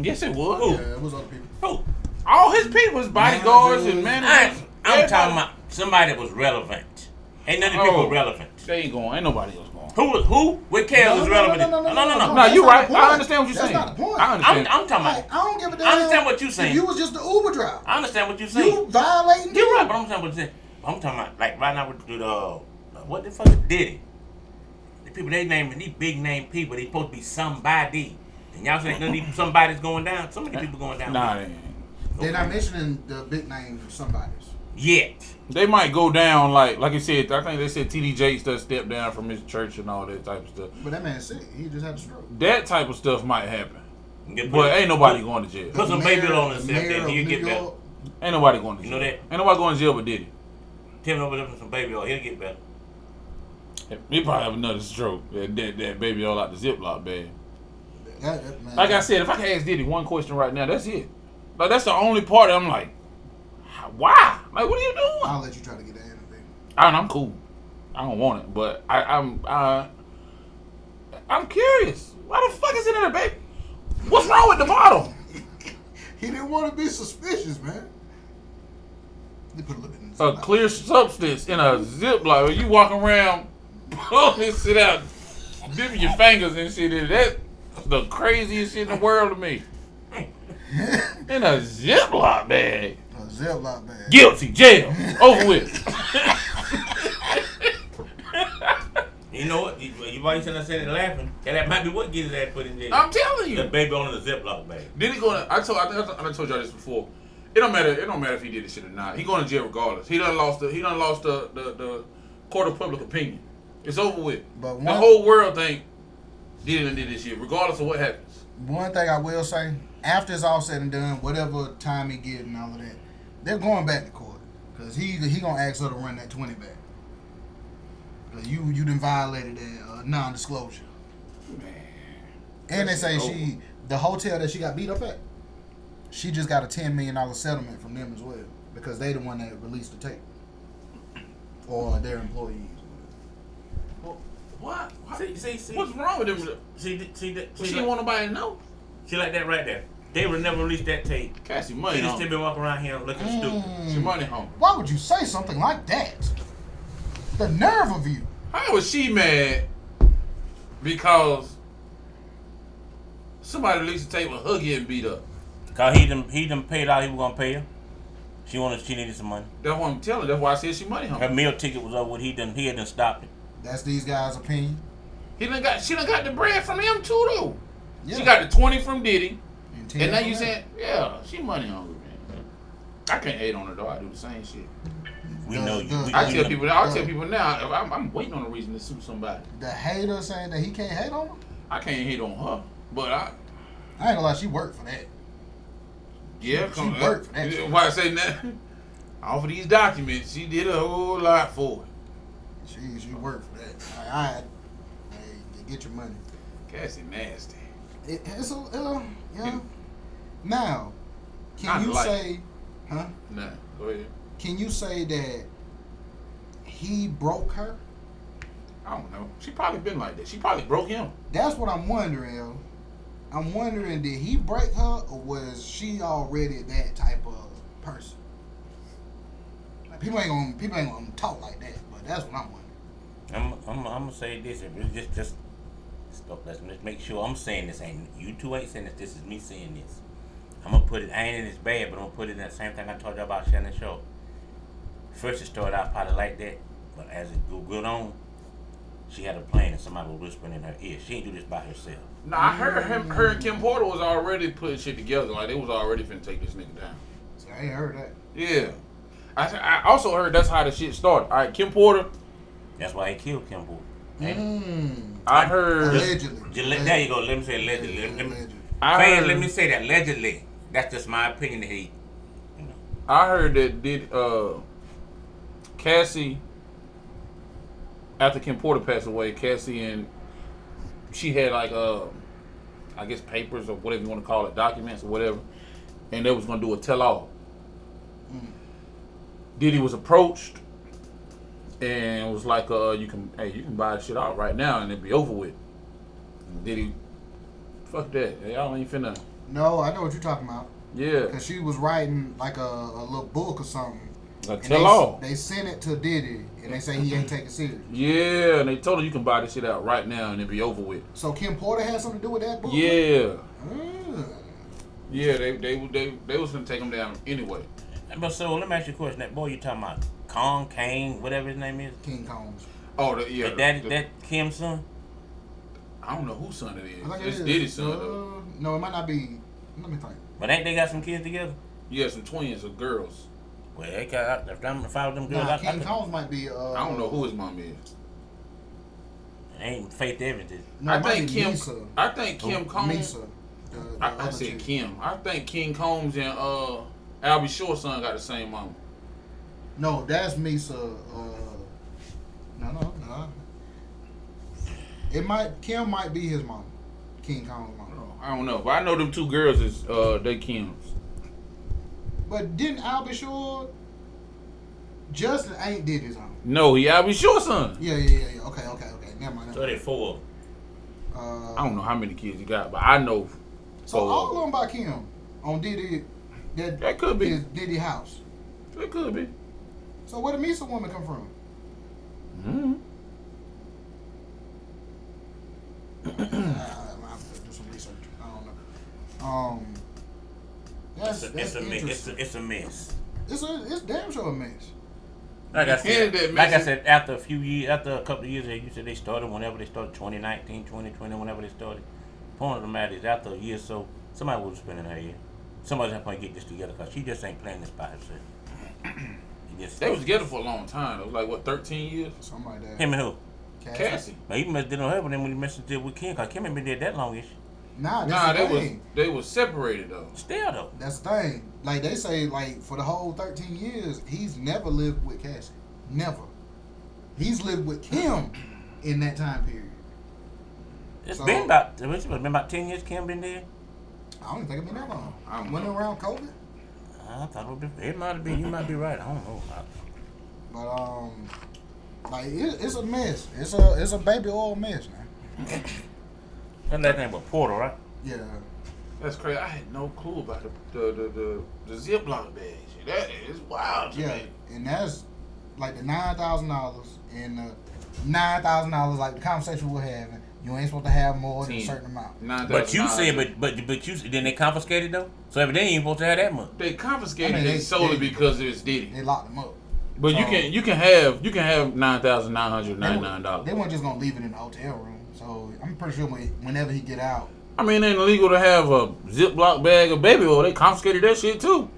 Yes, it was. Who? Yeah, it was other people. Who? All his people, his bodyguards and managers. I'm talking about somebody that was relevant. Ain't none of the people relevant. They ain't going. Ain't nobody else going. Who with Kels was relevant? No. No, you right. I understand what you're saying. That's not the point. I understand. I'm talking about. Like, I don't give a damn. I understand what you're saying. If you was just the Uber driver. I understand what you're saying. You violating. You're right, but I'm saying what you're saying. I'm talking about like right now with the what the fuck is Diddy? The people they naming these big name people. They supposed to be somebody. And y'all saying none of these somebody's going down. Some of these people going down. Nah, they ain't. They're not mentioning the big names of somebody's. Yet. They might go down like you said. I think they said T.D. Jakes does step down from his church and all that type of stuff. But that man sick. He just had a stroke. That type of stuff might happen. But ain't nobody going to jail. Put some baby on himself, then he'll get better. Ain't nobody going to jail. You know that? Ain't nobody going to jail but Diddy. Tell him over there for some baby oil, he'll get better. He probably have another stroke. That baby all out the Ziploc bag. Man, Like I said, if I can ask Diddy one question right now, that's it. Like that's the only part that I'm like, why? Like, what are you doing? I'll let you try to get that interview. I'm cool. I don't want it, but I'm curious. Why the fuck is it in there, baby? What's wrong with the bottle? He didn't want to be suspicious, man. They put a little bit in A clear substance in a Ziploc. When you walk around, pull this shit out, dipping your fingers and shit in that's the craziest shit in the world to me. In a Ziploc bag. A Ziploc bag. Guilty, jail, over with. You know what? You might say that laughing. And that might be what gets his ass put in jail. I'm telling you. The baby on the Ziploc bag. Did he go to? I think I told y'all this before. It don't matter if he did this shit or not. He going to jail regardless. He done lost the court of public opinion. It's over with. But the whole world think Diddy done did this shit, regardless of what happens. One thing I will say, after it's all said and done, whatever time he get and all of that, they're going back to court because he gonna ask her to run that 20 back. Cause you done violated that non-disclosure. Man. And they say the hotel that she got beat up at, she just got a $10 million settlement from them as well because they the one that released the tape or their employees. What? See. What's wrong with him? See, She like, didn't want nobody to know. She like that right there. They would never release that tape. Cassie She money just home. still been walking around here looking stupid. She money home. Why would you say something like that? The nerve of you. How was she mad? Because somebody released the tape with her getting beat up. Cause he done paid all he was gonna pay her. She needed some money. That's what I'm telling. That's why I said she money home. Her meal ticket was over. He had done stopped it. That's these guys' opinion. She done got the bread from him too though. Yeah. She got the 20 from Diddy. 10 And now from you them. saying, yeah, she money hungry, man. I can't hate on her though. I do the same shit. We know you. I tell people now. I'm waiting on a reason to sue somebody. The hater saying that he can't hate on her. I can't hate on her, but I ain't gonna lie, she worked for that. yeah, She worked for that shit. Why I say that? Off of these documents, she did a whole lot for it. She worked for that. Hey, get your money. Cassie nasty. It's a yeah. Now, can Kinda you like say, huh? Nah, go ahead. Can you say that he broke her? I don't know. She probably been like that. She probably broke him. That's what I'm wondering, yo. I'm wondering, did he break her, or was she already that type of person? Like, people ain't gonna talk like that, but that's what I'm wondering. I'm gonna say this. If it's just stop. Let's make sure I'm saying this. Ain't you two ain't saying this. This is me saying this. I'm gonna put it. I ain't in this bad, but I'm gonna put it in that same thing I told you about Shannon Show. First, it started out probably like that, but as it went on, she had a plan and somebody was whispering in her ear. She ain't do this by herself. Nah, I heard her and Kim Porter was already putting shit together. Like they was already finna take this nigga down. See, I ain't heard that. Yeah. I also heard that's how the shit started. All right, Kim Porter. That's why he killed Kim Porter. I heard. Allegedly. There you go. Let me say allegedly. Let me say that allegedly. That's just my opinion. That he. I heard that Cassie, after Kim Porter passed away, Cassie and she had like I guess papers or whatever you want to call it, documents or whatever, and they was gonna do a tell-all. Diddy was approached and was like, you can buy the shit out right now and it'd be over with. And Diddy, fuck that, y'all ain't finna. No, I know what you're talking about. Yeah. Because she was writing like a little book or something. A tell-all. They sent it to Diddy, and they say he ain't taking it serious. Yeah, and they told her you can buy this shit out right now and it'd be over with. So Kim Porter had something to do with that book? Yeah. Yeah, they was gonna take him down anyway. But so let me ask you a question. That boy you talking about, Kane, whatever his name is? King Combs. Oh, that Kim's son? I don't know whose son it is. I think It's Diddy's son though. No, it might not be. Let me think. But ain't they got some kids together? Yeah, some twins or girls. Well, they got, if I follow them girls, Nah, King Combs might be. I don't know who his mom is. Ain't Faith Evans. No, I think Kim. Misa. I think Kim Combs. Misa. I said Kim. I think King Combs and Albie Short's son got the same mama. No, that's Misa. No. Kim might be his mom. King Combs' mom. I don't know, but I know them two girls is they Kims. But didn't Albie Shore? Justin ain't did his own. No, he Albie Short's son. Yeah. Okay. Never mind. So they four. I don't know how many kids he got, but I know. So all of them by Kim on Diddy. That could be his Diddy house. It could be. So where the Misa woman come from? I have to do some research. I don't know. That's It's a mess. It's damn sure a mess. Like I said, after a couple of years, you said they started whenever they started, 2019, 2020, whenever they started. Point of the matter is, after a year or so, somebody will spend in her ear. Somebody's not going to get this together because she just ain't playing this by herself. They was together for a long time. It was like, what, 13 years? Something like that. Him and who? Cassie. But he must have done her, but then when he messed with Kim, because Kim ain't been there that longish. Nah, they was separated though. Still though. That's the thing. Like they say, like for the whole 13 years, he's never lived with Cassie. Never. He's lived with Kim in that time period. It's been about 10 years Kim been there. I don't think it's been that long. I don't Went know. around COVID. I thought it might have been. You might be right. I don't know. But like it's a mess. It's a baby oil mess, man. That last name was Porter, right? Yeah. That's crazy. I had no clue about the Ziploc bags. That is wild to me. And that's like the $9,000 and the $9,000 like the conversation we're having. You ain't supposed to have more than a certain amount. But you said, but you then they confiscated though. So evidently you ain't supposed to have that much. They confiscated it solely because it was Diddy. They locked him up. But you can have $9,999. They weren't just gonna leave it in the hotel room. So I'm pretty sure whenever he get out. I mean, it ain't illegal to have a Ziploc bag of baby oil. They confiscated that shit too.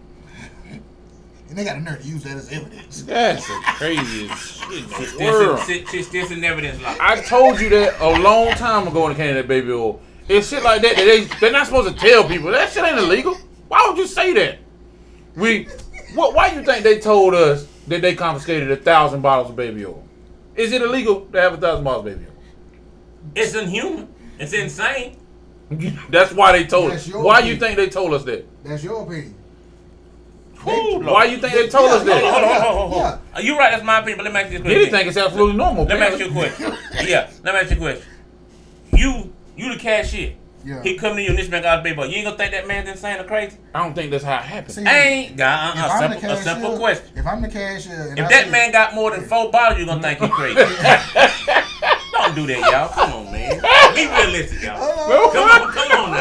And they got a nerve to use that as evidence. That's the craziest shit in the world. Shit's still in evidence lock. I told you that a long time ago when it came to that baby oil. It's shit like that they're not supposed to tell people. That shit ain't illegal. Why would you say that? Why you think they told us that they confiscated 1,000 bottles of baby oil? Is it illegal to have 1,000 bottles of baby oil? It's inhuman. It's insane. That's why they told us. Why opinion. you think they told us that? That's your opinion. Why you think they told us that? Hold on. You right, that's my opinion, but let me ask you this question. Diddy think it's absolutely normal. Let me ask you a question. Let me ask you a question. You the cashier. Yeah. He come to you and this man got a baby boy. You ain't gonna think that man's insane or crazy? I don't think that's how it happened. See, Ain't got a simple question. If I'm the cashier, and If that man got more than 4 bottles, you gonna think he crazy. Don't do that, y'all. Come on, man. Be realistic, y'all. Come on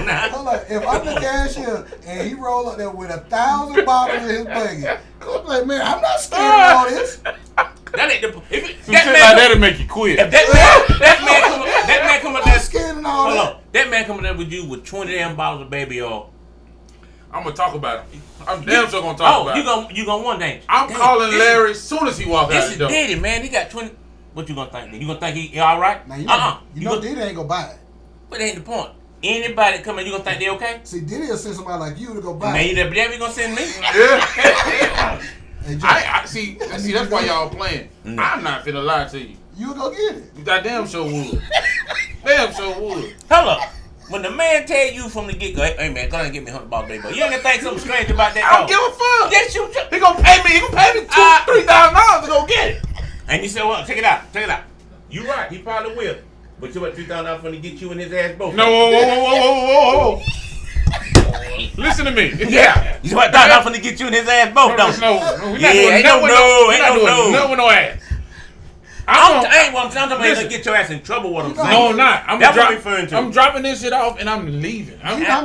now. Hold on. If I'm the cashier and he roll up there with 1,000 bottles in his buggy, I'm like, man, I'm not scared of all this. That ain't the. That'll make you quit. If that man come up there, scared of all that. That man coming there with you with 20 damn bottles of baby oil. I'm gonna talk about it. I'm damn sure gonna talk about it. You gonna one thing. I'm calling Larry as soon as he walks out This the is door. Diddy, man. He got 20. What you gonna think? Then? You gonna think he all right? Now, you know Diddy ain't gonna buy it. But that ain't the point. Anybody come in, you gonna think they okay? See, Diddy will send somebody like you to go buy Man, it. you never gonna send me? Hey, I see. That's why y'all playing. I'm not finna lie to you. You go get it. That damn sure would. Damn sure would. Hold up. When the man tell you from the get go, hey man, go ahead and get me $100, baby. You ain't gonna think something strange about that? I don't give a fuck. Yes, you. He gonna pay me. He gonna pay me $2,000-$3,000 to go get it. And you said, well, check it out. You right. He probably will. But you what $3,000 for to get you and his ass both? No, whoa. Listen to me. Yeah. You what $3,000 for to get you and his ass both? Don't you? No. Ain't no. I'm talking about to get your ass in trouble. What I'm saying? No, I'm not. That's what I'm referring to. I'm dropping this shit off and I'm leaving. You know how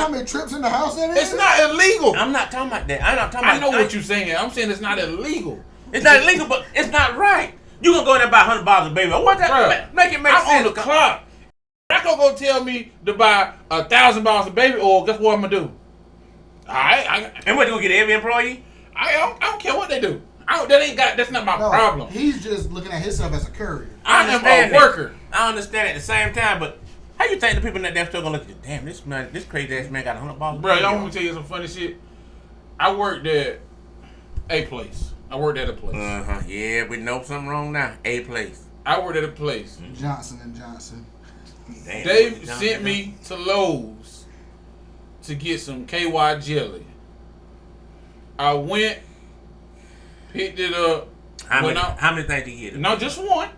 many trips in the house that is? It's not illegal. I'm not talking about that. I know what you're saying. I'm saying it's not illegal. It's not illegal, but it's not right. You gonna go in there and buy $100 a baby? What that? Make it make sense. I'm on the clock. Not gonna go tell me to buy $1,000 of baby oil. Guess what I'm gonna do? And what, you gonna get every employee? I don't care what they do. That's not my problem. He's just looking at himself as a courier. I am a worker. I understand at the same time, but how you think the people in that damn store gonna look at you? Damn, this crazy ass man got $100. Bro, y'all want me to tell you some funny shit? I worked at a place. Yeah, we know something wrong now. A place. I worked at a place. Johnson & Johnson. Damn, They sent me to Lowe's to get some KY jelly. I went, picked it up. How many things you get? No, just one.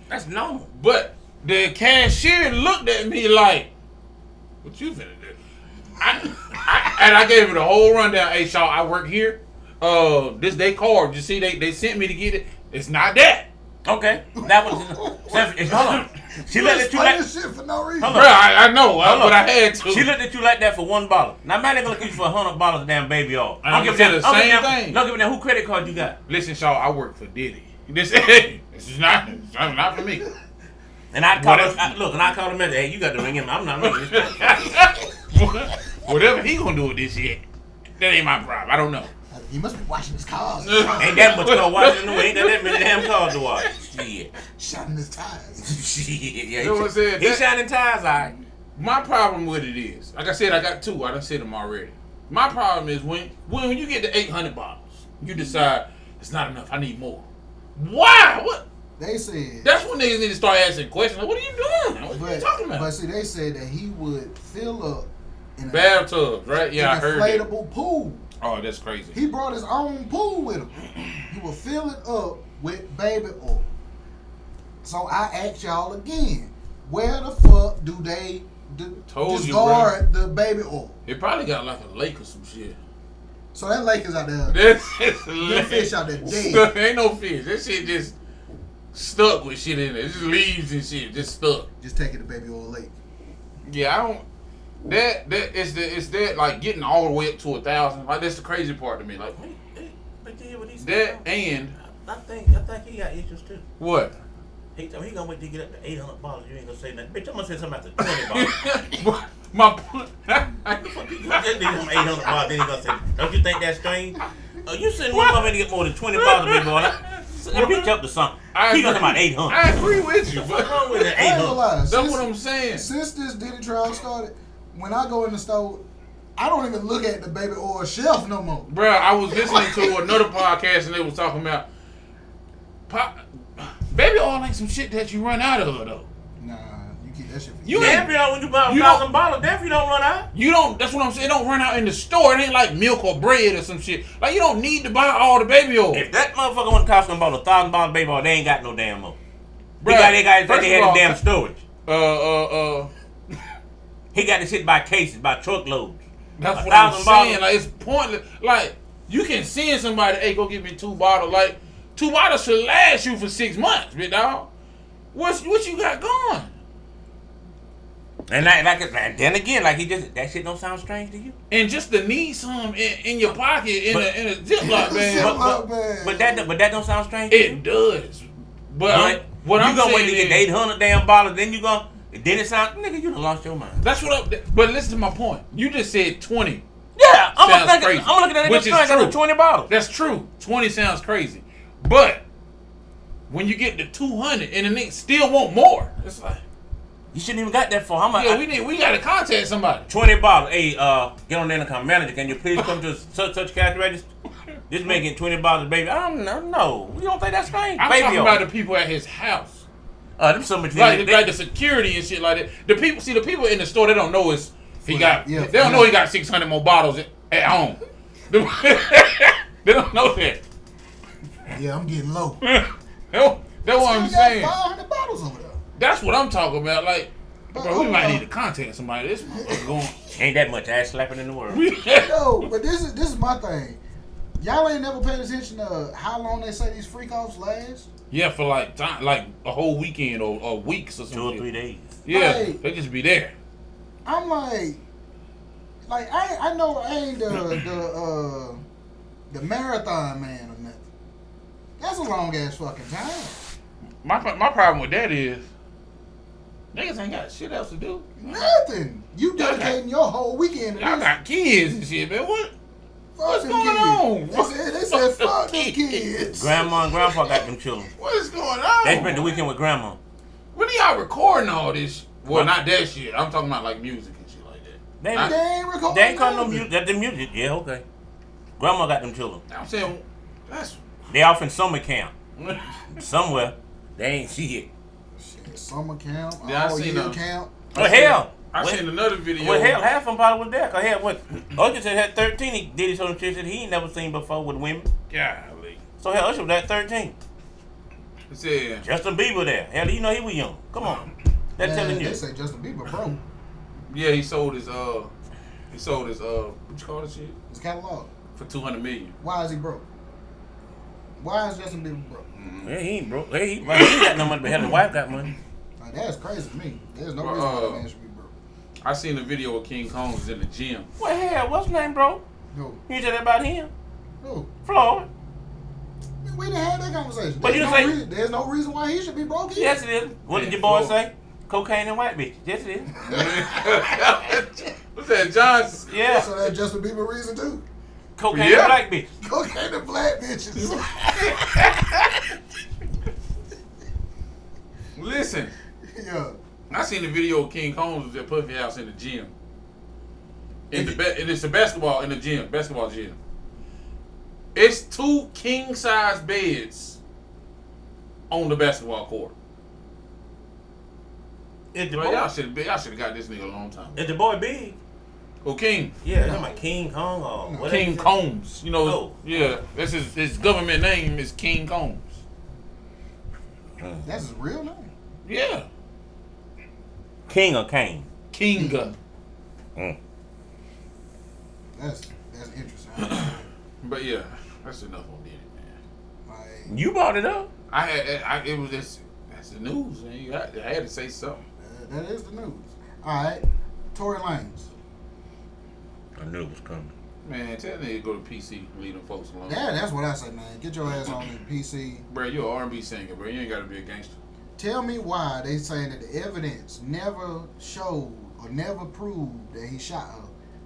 That's normal. But the cashier looked at me like, what you finna do? And I gave her the whole rundown. Hey, Shaw, I work here. This they card. You see, they sent me to get it. It's not that. Okay. That was hold on. She looked at you like this shit for no reason. Bro, I know, but I had to. She looked at you like that for $1. Now, man, they gonna look at you for $100 damn baby off. I'm gonna tell the same thing. Don't give me that who credit card you got. Listen, Shaw, I work for Diddy. This is not for me. And I called him. I called him and said, hey, you got to ring him. I'm not ringing this. Whatever he gonna do with this shit, that ain't my problem. I don't know. He must be washing his cars. Ain't that much car washing in the way. Ain't that many damn cars to wash. Shit. Shining his tires. Shit. Yeah, You know what I'm saying? He's shining tires, all right. My problem with it is, like I said, I got two. I done said them already. My problem is when you get to 800 bottles, you decide it's not enough. I need more. Why? What? They said that's when niggas need to start asking questions. Like, what are you doing? What are you talking about? But see, they said that he would fill up in bathtubs, right? Yeah, I heard that. Inflatable pool. Oh, that's crazy. He brought his own pool with him. He would fill it up with baby oil. So I ask y'all again, where the fuck do they discard the baby oil? It probably got like a lake or some shit. So that lake is out there. There's fish out there dead. Ain't no fish. That shit just stuck with shit in it. Just leaves and shit, just stuck. Just take it to baby oil lake. Yeah, I don't. It's that like getting all the way up to 1,000. Like that's the crazy part to me. Like that and I think he got issues too. What? He gonna wait till you get up to $800. You ain't gonna say nothing. Bitch, I'm gonna say something after $20. My point. $800. Then he gonna say, don't you think that's strange? You sitting one motherfucker to get more than $20, big boy. Let me bitch up to something. He gonna about 800. I agree with you. What's wrong with that 800? That's what I'm saying. Since this Diddy trial started, when I go in the store, I don't even look at the baby oil shelf no more. Bro, I was listening to another podcast and they was talking about baby oil ain't some shit that you run out of though. Nah, you keep that shit for you. Definitely don't when you buy $1,000. Definitely don't run out. You don't. That's what I'm saying. It don't run out in the store. It ain't like milk or bread or some shit. Like you don't need to buy all the baby oil. If that motherfucker went to Costco and bought $1,000 baby oil, they ain't got no damn more. They had the damn storage. He got this shit by cases, by truckloads. That's what I'm saying. Like it's pointless. Like you can send somebody, hey, go get me 2 bottles. Like 2 bottles should last you for 6 months, big dog. What you got going? And then again, like that shit don't sound strange to you. And just to need some in your pocket in a Ziploc bag. But that don't sound strange to you. It does. But what I'm gonna saying wait to get 800 damn bottles, then you gonna. Then it sound, nigga, you done lost your mind. That's what but listen to my point. You just said 20. Yeah, I'm looking at it which is true. $20. That's true. 20 sounds crazy. But when you get to 200 and the nigga still want more, it's like, You shouldn't even got that far. How much? yeah, we gotta contact somebody. $20. Hey, get on there and come, manager. Can you please come to such cash register? This making $20, baby. I don't know. No, you don't think that's strange? I'm baby talking about the people at his house. Them some of Like the security and shit like that. The people in the store, they don't know they don't know he got 600 more bottles at home. They don't know that. Yeah, I'm getting low. That's what I'm saying. 500 bottles over there. That's what I'm talking about. Like, bro, we oh, might need to contact somebody. This motherfucker going. Ain't that much ass slapping in the world. No, but this is my thing. Y'all ain't never paid attention to how long they say these freak offs last. Yeah, for like a whole weekend or weeks or something. 2 or 3 days. Yeah, Like, they just be there. I'm like I know I ain't the marathon man or nothing. That's a long ass fucking time. My problem with that is niggas ain't got shit else to do. Nothing. You dedicating your whole weekend to Y'all this. got kids and shit, man. What's them going kids. on? They said fuck them kids. Grandma and grandpa got them children. What is going on? They spent the weekend with grandma. When are y'all recording all this? Well, not that shit. I'm talking about like music and shit like that. They ain't recording. They ain't call no music. That's the music. Yeah, okay. Grandma got them children. I'm saying that's They off in summer camp. Somewhere. They ain't see it. Shit, summer camp, Yeah, I all seen year them. camp. Well, hell. I seen another video. Well, hell, half of them probably was there. Cause hell, what? Usher said had 13. He did some shit that he ain't never seen before with women. Golly. So hell, Usher was at 13. He said, Justin Bieber there. Hell, you know he was young. Come on. That's telling you. They say Justin Bieber broke. yeah, he sold his what you call this shit? His catalog. For $200 million. Why is he broke? Why is Justin Bieber broke? Yeah, he ain't broke. He ain't got no money, but hell, his wife got money. Like, that's crazy to me. There's no reason why that man should be broke. I seen a video of King Kong was in the gym. Well, hell, what's his name, bro? No. You said that about him? No. Floyd. We didn't have that conversation. But There's no reason why he should be broke either. Yes, it is. What did your boy say? Cocaine and white bitches. Yes, it is. What's that, John? Yeah. So that's Justin Bieber reason too. Cocaine Yeah. and black bitches. Cocaine and black bitches. Listen, Yeah. I seen the video of King Kong was at Puffy House in the gym. It's a basketball gym. It's 2 king size beds on the basketball court. Is the Bro, boy, y'all should have got this nigga a long time. is the boy big? Oh, King. Yeah, I'm like King Kong or whatever. King Combs. You know, Oh. yeah. That's his government name is King Combs. That's his real name. Yeah. King or Kane? King. That's interesting. But yeah, that's enough on Diddy, man. Like, You brought it up. It was just, that's the news, man. I had to say something. that is the news. All right, Tory Lanez. I knew it was coming. Man, tell that nigga to go to PC, leave them folks alone. Yeah, that's what I say, man. Get your ass on the PC. Bro, you're an R&B singer, bro. You ain't got to be a gangster. Tell me why they saying that the evidence never showed or never proved that he shot her.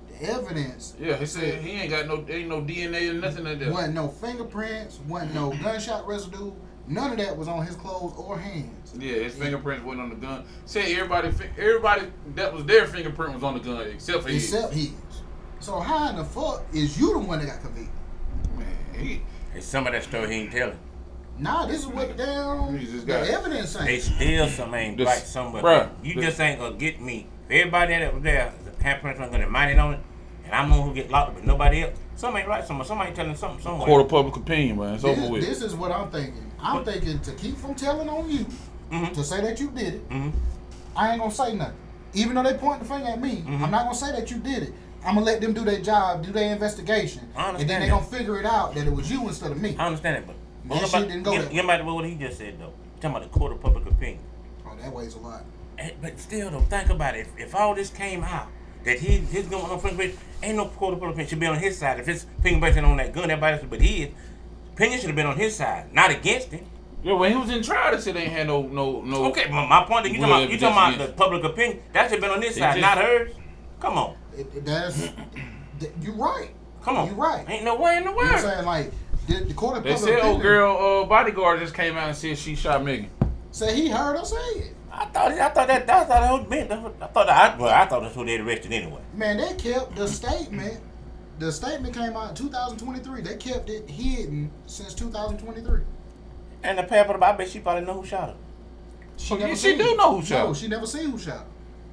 The evidence. Yeah, he said he ain't got ain't no DNA or nothing like that. Wasn't no fingerprints, wasn't no gunshot residue. None of that was on his clothes or hands. Yeah, his fingerprints wasn't on the gun. Said everybody that was their fingerprint was on the gun except for his. Except his. So how in the fuck is you the one that got convicted? Man, It's some of that story he ain't telling. Nah, this is what the damn He just the got- evidence They saying. still some ain't This- right somewhere. bruh, You this- just ain't gonna get me. If everybody that was there, the handprints aren't gonna mind it on it, and I'm the one who get locked up, but nobody else. Some ain't right somewhere. Somebody telling something somewhere. court of public opinion, man. It's over with. This is what I'm thinking. I'm thinking to keep from telling on you, Mhm. to say that you did it, Mhm. I ain't gonna say nothing. Even though they point the finger at me, I'm not gonna say that you did it. I'm gonna let them do their job, do their investigation, I and understand then they that. gonna figure it out that it was you instead of me. I understand it, but That shit didn't go that way. Get back to what he just said though. Talking about the court of public opinion. Oh, that weighs a lot. But still though, think about it. If all this came out that his gun on fingerprint, ain't no court of public opinion should be on his side. If his fingerprint ain't on that gun, everybody else, but his opinion should have been on his side, not against him. Yeah, when he was in trial, they said they ain't had no. Okay, but my point is, you talking about the public opinion, that should have been on his side, not hers. Come on. You're right. Come on. You're right. Ain't no way in the You know what I'm world. saying? Like, The court of They public said old opinion girl bodyguard just came out and said she shot Megan. said he heard her say it. I thought that was been. I thought that's who they arrested anyway. Man, they kept the statement. The statement came out in 2023. They kept it hidden since 2023. And the paper, I bet she probably know who shot her. She do know who shot her. No, she never seen who shot her.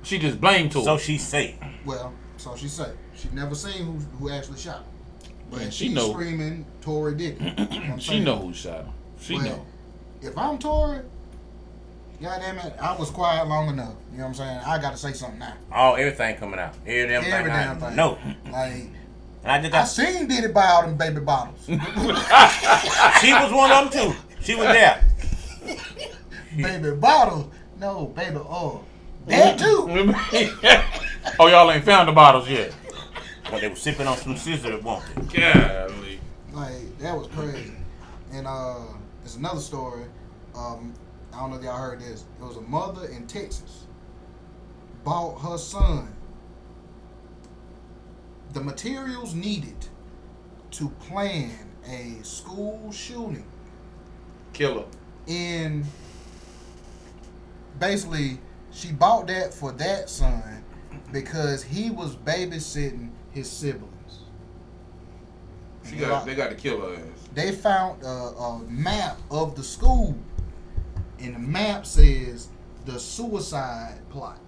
She just blamed to So her. she say. Well, so she say she never seen who actually shot her. But Man, she she's know. screaming Tory Diddy. You know what I'm She saying? know who shot her. She But know. If I'm Tory, goddamn it, I was quiet long enough. You know what I'm saying? I got to say something now. Oh, everything coming out. Every damn thing. No. Like, And I just I got. seen Diddy buy all them baby bottles. She was one of them too. She was there. Baby bottles? No, baby oil. That too. Oh, y'all ain't found the bottles yet. But they were sipping on some scissor at one point. Golly. Like, that was crazy. And there's another story. I don't know if y'all heard this. It was a mother in Texas bought her son the materials needed to plan a school shooting Killer. in basically she bought that for that son because he was babysitting his siblings. They got to kill her ass. They found a map of the school, and the map says the suicide plot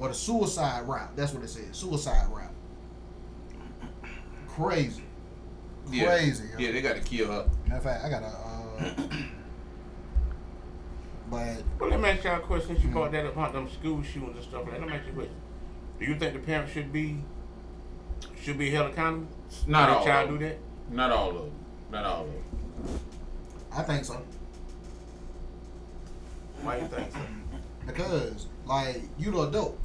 or the suicide route. That's what it says. Suicide route. Crazy. Crazy. Yeah, yo. they got to kill her. Matter of fact, I got a. But Well, let me ask y'all a question. Since you brought that up about them school shootings and stuff like that, let me ask you a question. Do you think the parents should be held accountable? Not Let all. the child of do them. that? Not all of them. Not all of them. I think so. Why you think so? Because, like, you the adult.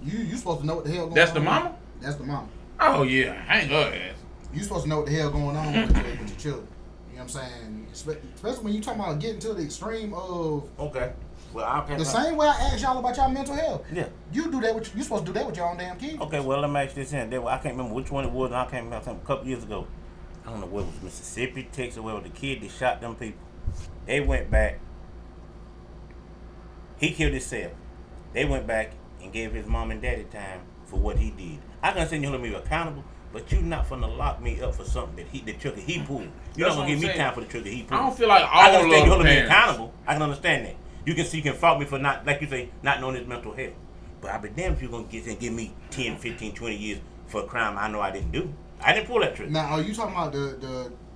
You supposed to know what the hell going That's on. the mama? That's the mama. Oh yeah, hang her ass. You supposed to know what the hell going on with your children. You know what I'm saying? Especially when you talking about getting to the extreme of Okay. Well, I'll pass the same way I asked y'all about y'all mental health. Yeah. You do that with you supposed to do that with your own damn kids. Okay, well, let me ask this in. I can't remember which one it was. And I can't remember. A couple years ago. I don't know whether it was Mississippi, Texas, where the kid that shot them people. They went back. He killed himself. They went back and gave his mom and daddy time for what he did. I can say you hold me accountable, but you not finna lock me up for something that the trigger he pulled. You're not That's gonna what give I'm me saying. time for the trigger he pulled. I don't feel like I all can understand you of holding the me parents. accountable. I can understand that. You can fault me for not, like you say, not knowing his mental health. But I be damned if you're gonna give me 10, 15, 20 years for a crime I know I didn't do. I didn't pull that trigger. Now, are you talking about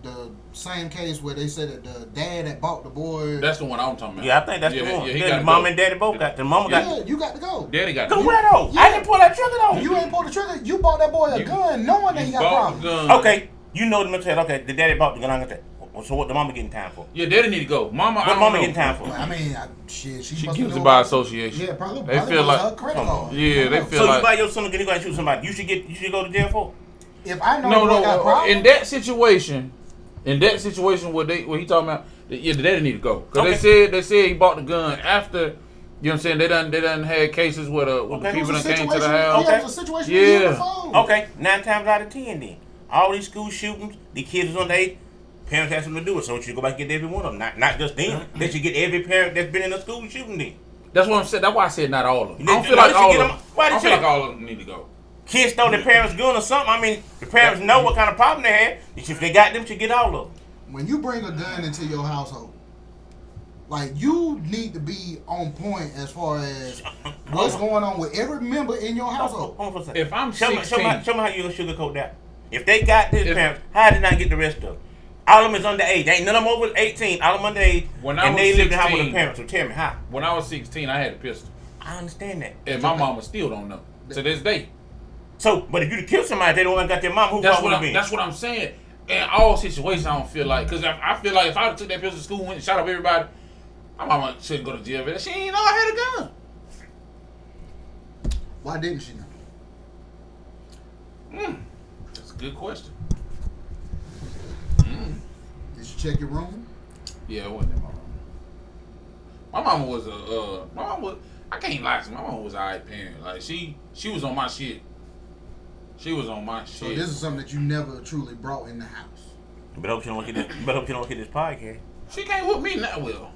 the same case where they said that the dad that bought the boy? That's the one I'm talking about. Yeah, I think that's the one. Yeah, he Yeah, gotta the mom go. and daddy both got. The mama yeah, got. you got to go. Daddy got Go to where though? Yeah. I didn't pull that trigger though. You ain't pulled the trigger. You bought that boy a You- gun, knowing that he got bought the problems. gun. Okay, you know the mental health. Okay, the daddy bought the gun. I got that. So what the mama getting time for? Yeah, daddy need to go. Mama, I What don't mama know. getting time for? I mean, she She must gives know it by about- association. Yeah, probably. They probably feel was like- her credit Come on. card. Yeah, they No. feel So you like- buy your son to go and shoot somebody. You should go to jail for. If I know No, the boy got no. problems, In that situation what he talking about, yeah, the daddy need to go because Okay. they said he bought the gun after. You know what I'm saying? They done had cases where the Okay. people it was that a came to the situation- house. Yeah, it was a situation Yeah. the year before. Okay, 9 times out of 10 then. All these school shootings, the kids is on the age, parents have something to do with it. So you should go back and get every one of them. Not just them. They should get every parent that's been in a school shooting then. That's what I'm saying. That's why I said not all of them. They- I don't feel no, like they should all get of them- them. why I they don't feel should- like all of them need to go. Kids stole their parents' gun or something. I mean, the parents know what kind of problem they had. If they got them, should get all of them. When you bring a gun into your household, like you need to be on point as far as what's going on with every member in your household. Hold on for a second. If I'm show me 16, how you gonna sugarcoat that. If they got this If- parents, how did not get the rest of them? All of them is underage. Ain't none of them over 18. All of them underage. When I and was they live in the house with 16, the parents. So tell me how. when I was 16, I had a pistol, I understand that. and my mama still don't know to this day. So, but if you'd have killed somebody, they don't got their mom. Who fault would have been? That's what I'm saying. In all situations, I don't feel like, because I feel like if I took that pistol to school and shot up everybody, my mama shouldn't go to jail for that. She ain't know I had a gun. Why didn't she know? That's a good question. Did she check your room? Yeah, it wasn't in my mama. My mama was I can't lie to you, my mama was an alright parent. Like she was on my shit. She was on my So shit. this is something that you never truly brought in the house. But hope you don't look at this. But hope you don't look at this podcast. She can't whoop me now, Will.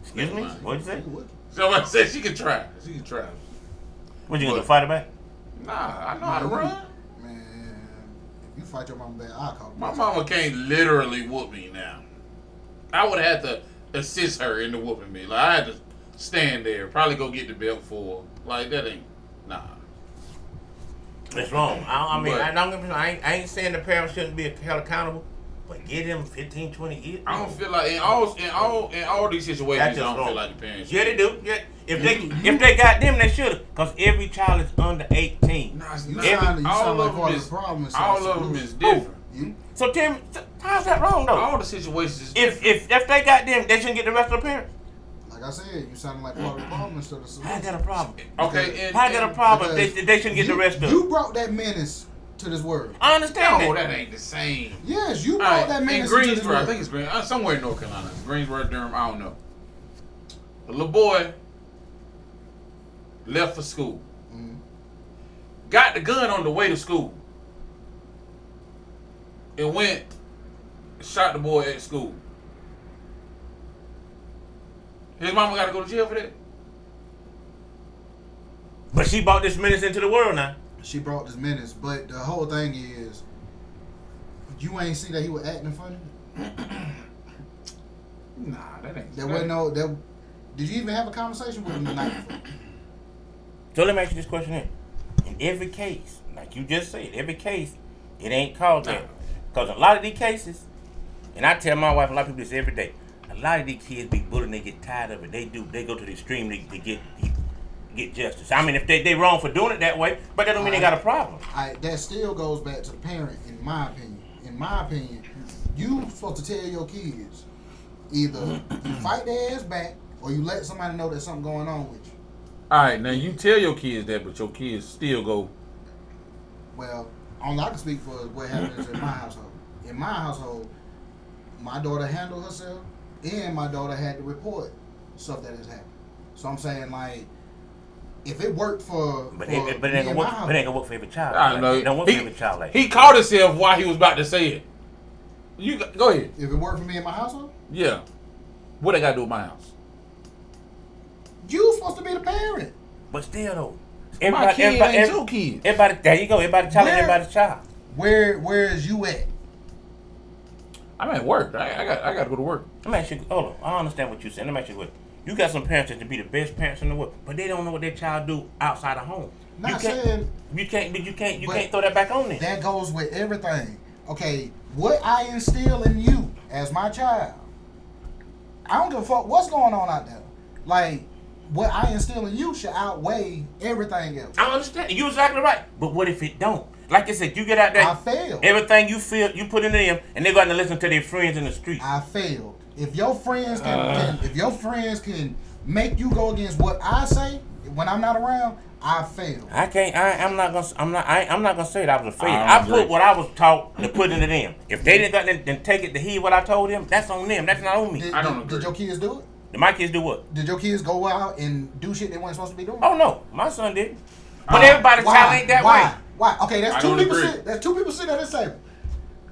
Excuse me. What'd you say? So I said she can try. She can try. What you gonna do, fight her back? Nah, I know how to run. Man, if you fight your mama back, I'll call. My mama can't literally whoop me now. I would have to assist her in the whooping me. Like I had to stand there, probably go get the belt for her. Like that ain't nah. That's wrong. I mean, But- I ain't saying the parents shouldn't be held accountable, but give them 15, 20 years. I don't feel like in all these situations, That's I just don't wrong. feel like the parents. Yeah, they do. Yeah, if they got them, they should have. Cause every child is under 18. Nah, it's You not. sound all like of part them of is the problem. all of them is different. You, So tell me, how's that wrong though? All the situations is If different. if they got them, they shouldn't get the rest of the parents. like I said, you sound like part of the problem instead of the I solution. got a problem. Okay, I got a problem. because They shouldn't get the rest of it. You brought that menace to this world. I understand no, that. that ain't the same. Yes, you All brought right, that in menace to this Greensboro, world. I think it's Green, somewhere in North Carolina, Greensboro, Durham, I don't know. A little boy left for school. Mhm. Got the gun on the way to school. And went, shot the boy at school. His mama got to go to jail for that. But she brought this menace into the world now. She brought this menace, but the whole thing is, you ain't see that he was acting funny. Nah, that ain't. There wasn't no. There, did you even have a conversation with him the night before? So let me ask you this question here. In every case, like you just said, every case, it ain't called that. Because a lot of these cases, and I tell my wife, a lot of people this every day, a lot of these kids be bullied and they get tired of it. They go to the extreme to get justice. I mean, if they wrong for doing it that way, but that don't mean they got a problem. That still goes back to the parent, in my opinion. In my opinion, you supposed to tell your kids either you fight their ass back or you let somebody know there's something going on with you. Alright, now you tell your kids that, but your kids still go. Well, only I can speak for is what happens in my household. In my household, my daughter handled herself, and my daughter had to report stuff that has happened. So I'm saying, like, if it worked for, But for it me ain't and gonna my work for every child. I don't know. It don't work for every child like He caught himself while he was about to say it. You go ahead. if it worked for me in my household, Yeah. What they got to do with my house? you supposed to be the parent. But still though. My kid ain't your kid. Everybody, there you go. Everybody challenge Where- everybody's child. Where is you at? I'm at work. I got to go to work. Let me ask you. Hold on. I understand what you're saying. Let me ask you what. You got some parents that can be the best parents in the world, but they don't know what their child do outside of home. Not saying You can't But throw that back on them. that goes with everything. Okay, what I instill in you as my child, I don't give a fuck what's going on out there. Like, what I instill in you should outweigh everything else. I understand. You're exactly right. But what if it don't? Like I said, you get out there. I failed. Everything you feel, you put into them, and they go out and listen to their friends in the street. I failed. If your friends can make you go against what I say when I'm not around, I failed. I can't. I'm not gonna say that I was a failure. I I agree. put what I was taught to put into them. If they didn't got then take it to hear what I told them, that's on them. That's not on me. I don't agree. Did your kids do it? Did my kids do what? Did your kids go out and do shit they weren't supposed to be doing? Oh no, my son did. But everybody's child ain't that Why? way. Why? Okay, I that's don't two people. agree. That's two people sitting at this table.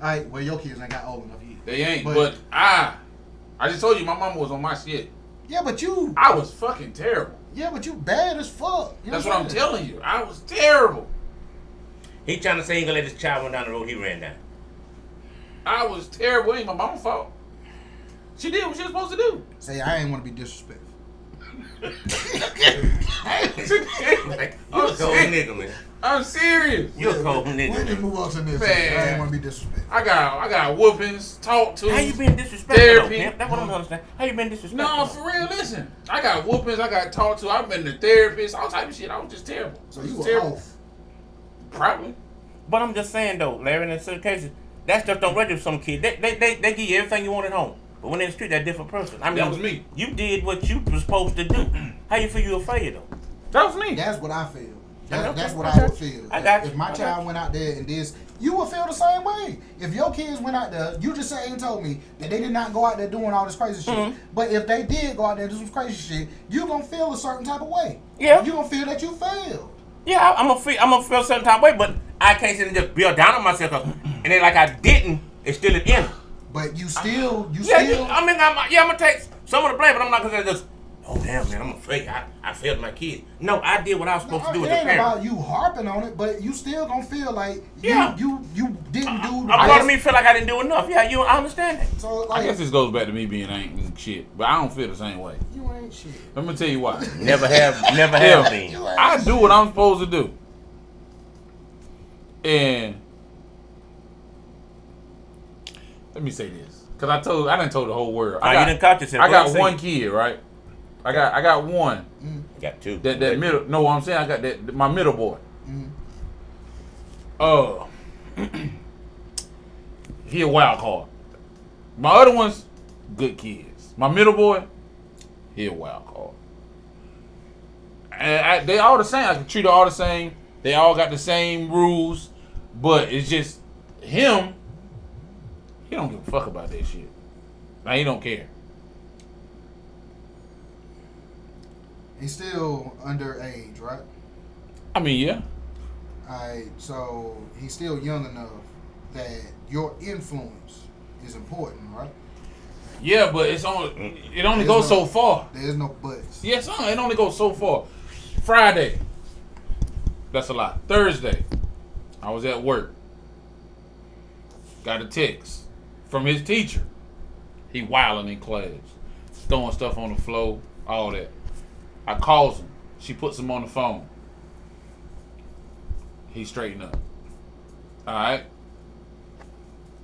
All right, well, your kids ain't got old enough yet. They ain't. But I just told you my mama was on my shit. Yeah, but you. I was fucking terrible. Yeah, but you bad as fuck. You know That's what I'm saying? telling you. I was terrible. He trying to say he ain't gonna let his child run down the road he ran down. I was terrible. It ain't my mama's fault. She did what she was supposed to do. Say, I ain't want to be disrespectful. You a cold nigga, man. I'm serious. You a cold When did nigga. move on to this? Man. I ain't want to be disrespectful. I got whoopings, talk to. How you been disrespectful though, Therapy. pimp? That's what I'm understanding. How you been disrespectful? No, for real. Listen, I got whoopings. I got talked to. I've been to therapist. All type of shit. I was just terrible. So I was you were terrible. off. Probably. But I'm just saying though, Larry, in certain cases, that stuff don't register with some kids. They give you everything you want at home. But when they're in the street, they're a different person. I mean, That was me. You did what you were supposed to do. How you feel you a failure though? That was me. That's what I feel. Okay, That's what I got I would you. feel. I got If you. my I got child you. went out there and this, you would feel the same way. If your kids went out there, you just ain't told me that they did not go out there doing all this crazy shit. Mhm. But if they did go out there and do some crazy shit, you gonna feel a certain type of way. Yeah. You gonna feel that you failed. Yeah, I'm gonna feel a certain type of way, but I can't sit and just build down on myself. And then like I didn't, it's still an inner. But you still. I'm gonna take some of the blame, but I'm not gonna say just. Oh damn, man! I'm afraid I failed my kid. No, I did what I was supposed to do as a parent. It ain't parent. about you harping on it, but you still gonna feel like Yeah. you didn't do. A part of me feel like I didn't do enough. Yeah, I understand that. So like, I guess this goes back to me being ain't shit, but I don't feel the same way. you ain't shit. Let me tell you why. Never have been. I do what I'm supposed to do, and let me say this, cause I done told the whole world. You done caught yourself. I got one kid, right? I got one. I got two. That middle. No, what I'm saying, I got that my middle boy. He a wild card. My other one's good kids. My middle boy, he a wild card. And they all the same. I can treat them all the same. They all got the same rules, but it's just him. He don't give a fuck about that shit. Like, he don't care. He's still underage, right? I mean, yeah. Alright, so he's still young enough that your influence is important, right? Yeah, but it only goes so far. There's no buts. Yes, it only goes so far. Friday, that's a lot. Thursday, I was at work. Got a text from his teacher. He wilding in class, throwing stuff on the floor, all that. I calls him. She puts him on the phone. He straightened up. All right.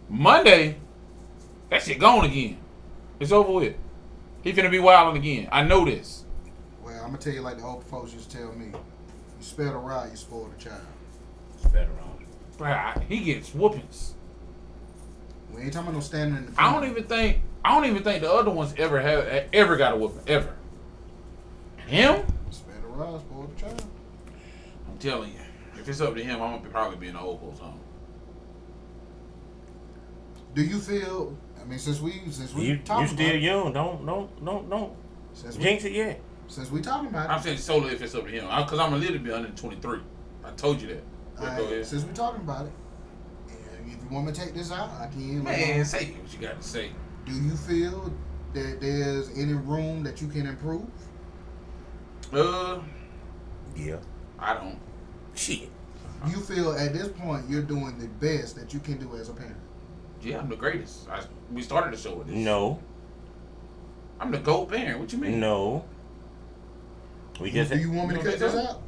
Monday, that shit gone again. It's over with. He finna be wilding again. I know this. Well, I'm gonna tell you like the old folks used to tell me: you spell the rod, you spoil the child. Spell the rod. Bruh, he gets whoopings. We ain't talking about no standing in the I corner. don't even think the other ones ever got a whooping ever. Him? Spell the rod, spoil the child. I'm telling you, if it's up to him, I'm gonna probably be in the old folks' home. Do you feel? I mean, since we You talking still about it, young. Don't since jinx it yet. since we talking about I'm it, saying solely if it's up to him, because I'm a little bit under 23. I told you that. But go ahead. since we talking about it, and if you want me to take this out, I can. Man, say what you got to say. Do you feel that there's any room that you can improve? Yeah. I don't. Shit. You feel at this point you're doing the best that you can do as a parent? Yeah, I'm the greatest. We started the show with this. No. I'm the GOAT parent. What you mean? No. We just. Do you want me to You cut don't this think out?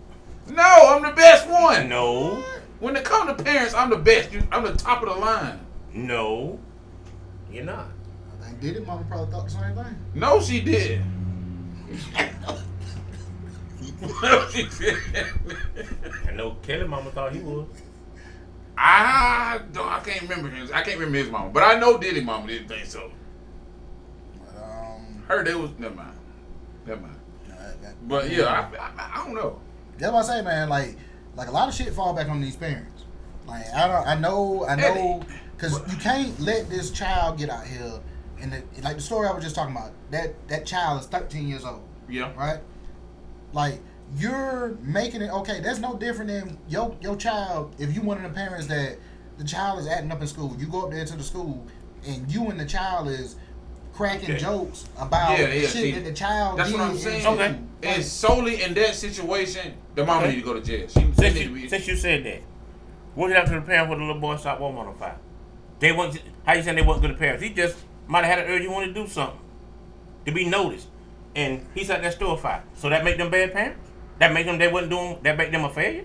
No, I'm the best one. No. When it comes to parents, I'm the best. I'm the top of the line. No. You're not. I think Diddy mama probably thought the same thing. No, she did. No, she did. I know Kelly mama thought he was. I can't remember his. I can't remember his mama, but I know Diddy mama didn't think so. But Her, they was never mind. But yeah, I don't know. that's what I say, man. Like a lot of shit fall back on these parents. Like I know, because you can't let this child get out here. And like the story I was just talking about, that child is 13 years old. Yeah. Right. Like you're making it okay. That's no different than your child. If you one of the parents that the child is acting up in school, you go up there to the school, and you and the child is cracking jokes about shit that the child That's did. what I'm saying. Okay. Like, And solely in that situation, the mama need to go to jail. She Since you said that, what happened to the parents when the little boy shot Walmart on fire? They wasn't. How you saying they wasn't good parents? He just might have had an urge. He wanted to do something to be noticed, and he set that store fire. So that make them bad parents? That make them they wasn't doing. That make them a failure?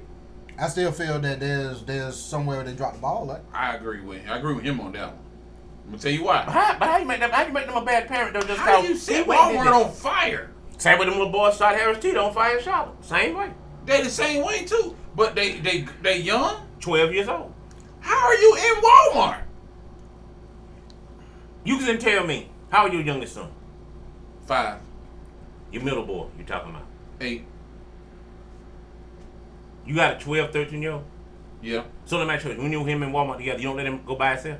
I still feel that there's somewhere they dropped the ball at. I agree with him on that one. I'm gonna tell you why. But how you make them? How you make them a bad parent though? Just How cause you set he went and did Walmart that? on fire? Same with them little boys shot Harris Teeter on fire and shot him. Same way. They the same way too, but they young. 12 years old. How are you in Walmart? You can tell me, how old your youngest son? 5, Your middle boy, you talking about. 8. You got a 12, 13-year-old? Yeah. So let me ask you, when you and him in Walmart together, you don't let him go by himself?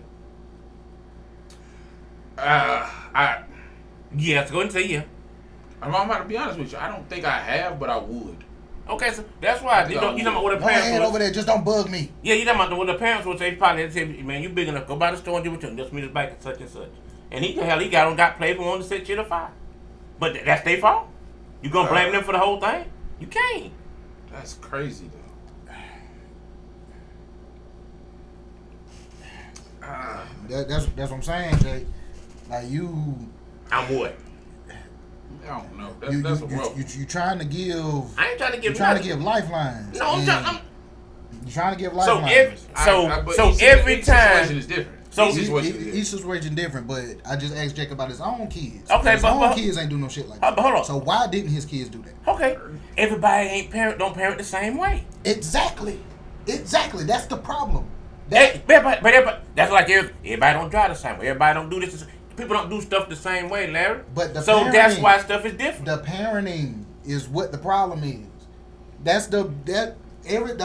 Yeah. Yeah, so go ahead and say yeah. I'm about to be honest with you. I don't think I have, but I would. Okay, so that's why you know what the Go ahead parents over there, just don't bug me. Yeah, you talking about what the parents would say? Probably say, man, you big enough. Go by the store and do what you just meet us back at such and such. And he got played for wanting to set shit afire. But that's their fault. You gonna blame them for the whole thing? You can't. That's crazy though. That's what I'm saying, Jay. Like you. I'm what? I don't know. That's a rough. You trying to give. I ain't trying to give. You're trying to give lifelines. No, I'm trying. You're trying to give So lifelines. every each time. situation is different. So each situation different, but I just asked Jake about his own kids. Okay, his own kids ain't do no shit like that. But hold on. So why didn't his kids do that? Okay, everybody don't parent the same way. Exactly. That's the problem. But everybody, that's like everybody don't drive the same way. Everybody don't do this. People don't do stuff the same way, Larry. But that's why stuff is different. The parenting is what the problem is. That's the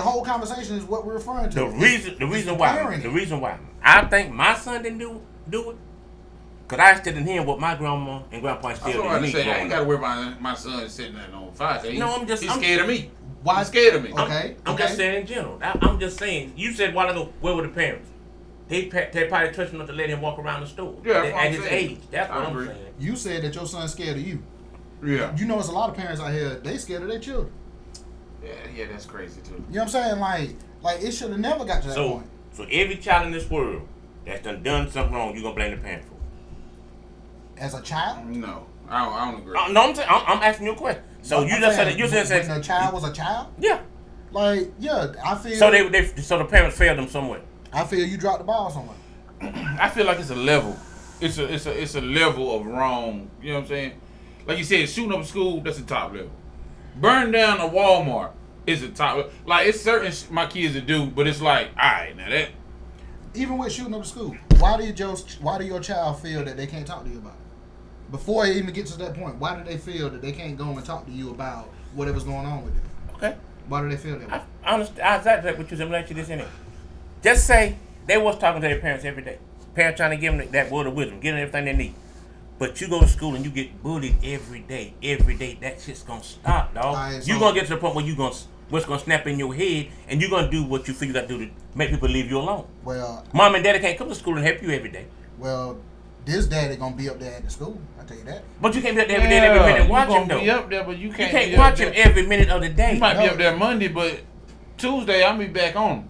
whole conversation is what we're referring to. The reason why I think my son didn't do it, because I still didn't hear what my grandma and grandpa instilled in me. I ain't got to worry about my son sitting there on fire. He's scared of me. Why? He's scared of me. I'm just saying in general. I'm just saying. You said a while ago, where were the parents? They probably trust enough to let him walk around the store. Yeah, at his age. That's what I'm saying. You said that your son's scared of you. Yeah. You know, it's a lot of parents out here. They scared of their children. Yeah, that's crazy too. You know what I'm saying? Like it should have never got to that point. So every child in this world that's done something wrong, you gonna blame the parent for it. As a child? No, I don't agree. No, I'm asking you a question. So you just said when the child was a child? Yeah. Like, yeah, I feel. So the parents failed them somewhere. I feel you dropped the ball somewhere. I feel like it's a level. It's a level of wrong. You know what I'm saying? Like you said, shooting up a school, that's the top level. Burn down a Walmart is the top. Like it's certain my kids to do, but it's like, all right, now that. Even with shooting up the school, why do your child feel that they can't talk to you about it? Before it even gets to that point, why do they feel that they can't go and talk to you about whatever's going on with them? Okay. Why do they feel that way? I understand. I exactly what you said. Let you this in it. Just say they was talking to their parents every day. Parents trying to give them that word of wisdom, give them everything they need. But you go to school and you get bullied every day. That shit's gonna stop, dog. Right, you gonna get to the point where what's gonna snap in your head, and you're gonna do what you feel you got to do to make people leave you alone. Well, mom and daddy can't come to school and help you every day. Well, this daddy gonna be up there at the school. I tell you that. But you can't be up there every day, and every minute. Watch him though. Be up there, but you can't. You can't watch him every minute of the day. You might be up there Monday, but Tuesday I'll be back on.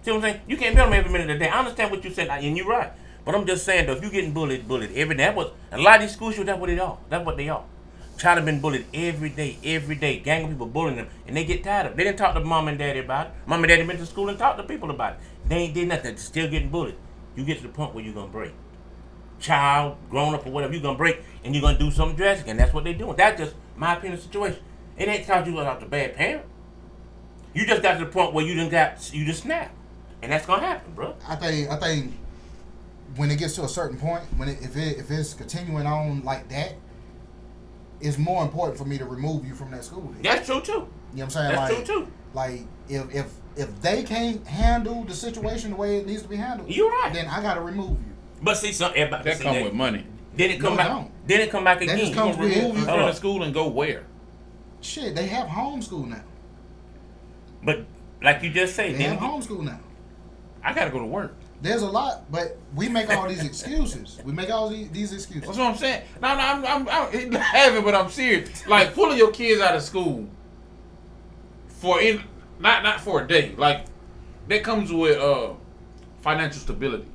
See what I'm saying? You can't be on him every minute of the day. I understand what you said, and you're right. But I'm just saying though, if you getting bullied every day, a lot of these school shooters, that's what they are. That's what they are. Child have been bullied every day. Gang of people bullying them, and they get tired of it. They didn't talk to mom and daddy about it. Mom and daddy went to school and talked to people about it. They ain't did nothing. They're still getting bullied. You get to the point where you're gonna break. Child, grown up or whatever, you're gonna break and you're gonna do something drastic, and that's what they're doing. That's just my opinion of the situation. It ain't because you got a bad parent. You just got to the point where you just snap, and that's gonna happen, bro. I think when it gets to a certain point, if it's continuing on like that, it's more important for me to remove you from that school. That's true too. You know what I'm saying? That's true too. Like if they can't handle the situation the way it needs to be handled, you're right. Then I gotta remove you. But see, that come with money. Then it come back. Then it come back again. Just comes remove you from the school and go where? Shit, they have homeschool now. But like you just said, they have homeschool now. I gotta go to work. There's a lot, but we make all these excuses. We make all these excuses. That's what I'm saying. No, I'm laughing, but I'm serious. Like pulling your kids out of school not for a day. Like that comes with financial stability.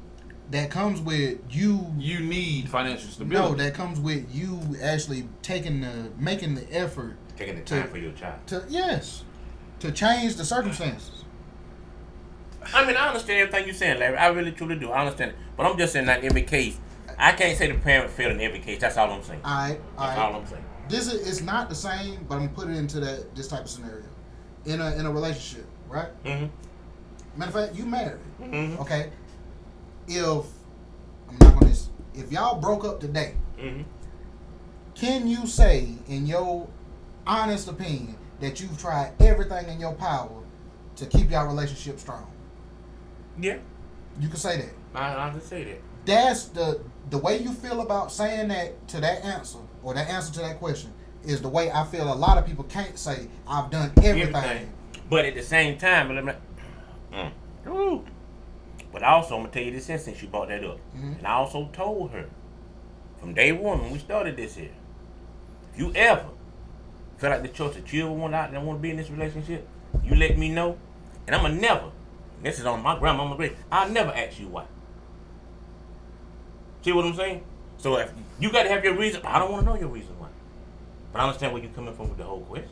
That comes with you. You need financial stability. No, that comes with you actually making the effort, taking the time for your child. To change the circumstances. I mean, I understand everything you're saying, Larry. I really truly do. I understand it. But I'm just saying, not every case. I can't say the parent failed in every case. That's all I'm saying. That's all I'm saying. It's not the same, but I'm putting it into this type of scenario. In a relationship, right? Mm-hmm. Matter of fact, you married. Mm-hmm. Okay. If y'all broke up today, mm-hmm. Can you say, in your honest opinion, that you've tried everything in your power to keep y'all relationship strong? Yeah. You can say that. I can say that. That's the way you feel about saying that to that answer, or that answer to that question, is the way I feel a lot of people can't say I've done everything. But at the same time, but also I'm gonna tell you this since you brought that up, and I also told her from day one when we started this here, if you ever feel like the choice that you ever want out and want to be in this relationship, you let me know, and I'ma never. This is on my grandma, my grave. I'll never ask you why. See what I'm saying? So if you got to have your reason, I don't want to know your reason why. But I understand where you're coming from with the whole question.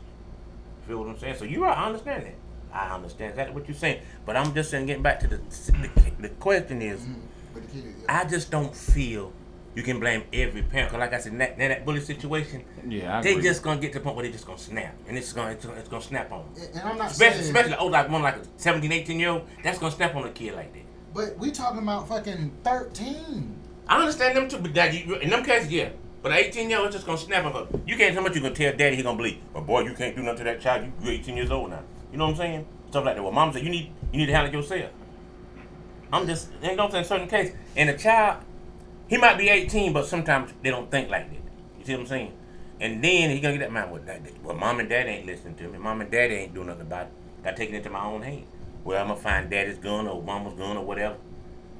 You feel what I'm saying? So you're right. I understand that. I understand exactly what you're saying. But I'm just saying, getting back to the question is, I just don't feel you can blame every parent. Cause like I said, in that bully situation, they just gonna get to the point where they just gonna snap, and it's gonna snap on them. And I'm not especially like one like a 17, 18-year-old, that's gonna snap on a kid like that. But we talking about fucking 13. I understand them too, but that in them cases, yeah. But an 18-year-old is just gonna snap on her. You can't tell me what you gonna tell daddy he gonna believe. But boy, you can't do nothing to that child. You 18 years old now. You know what I'm saying? Stuff like that. Well, mom said you need to handle it yourself. I'm just, you know what I'm saying? In certain cases, and a child, he might be 18, but sometimes they don't think like that. You see what I'm saying? And then he gonna get that mind. Well, mom and dad ain't listening to me. Mom and daddy ain't doing nothing about it. Got taken into my own hand. Well, I'm gonna find daddy's gun or mama's gun or whatever.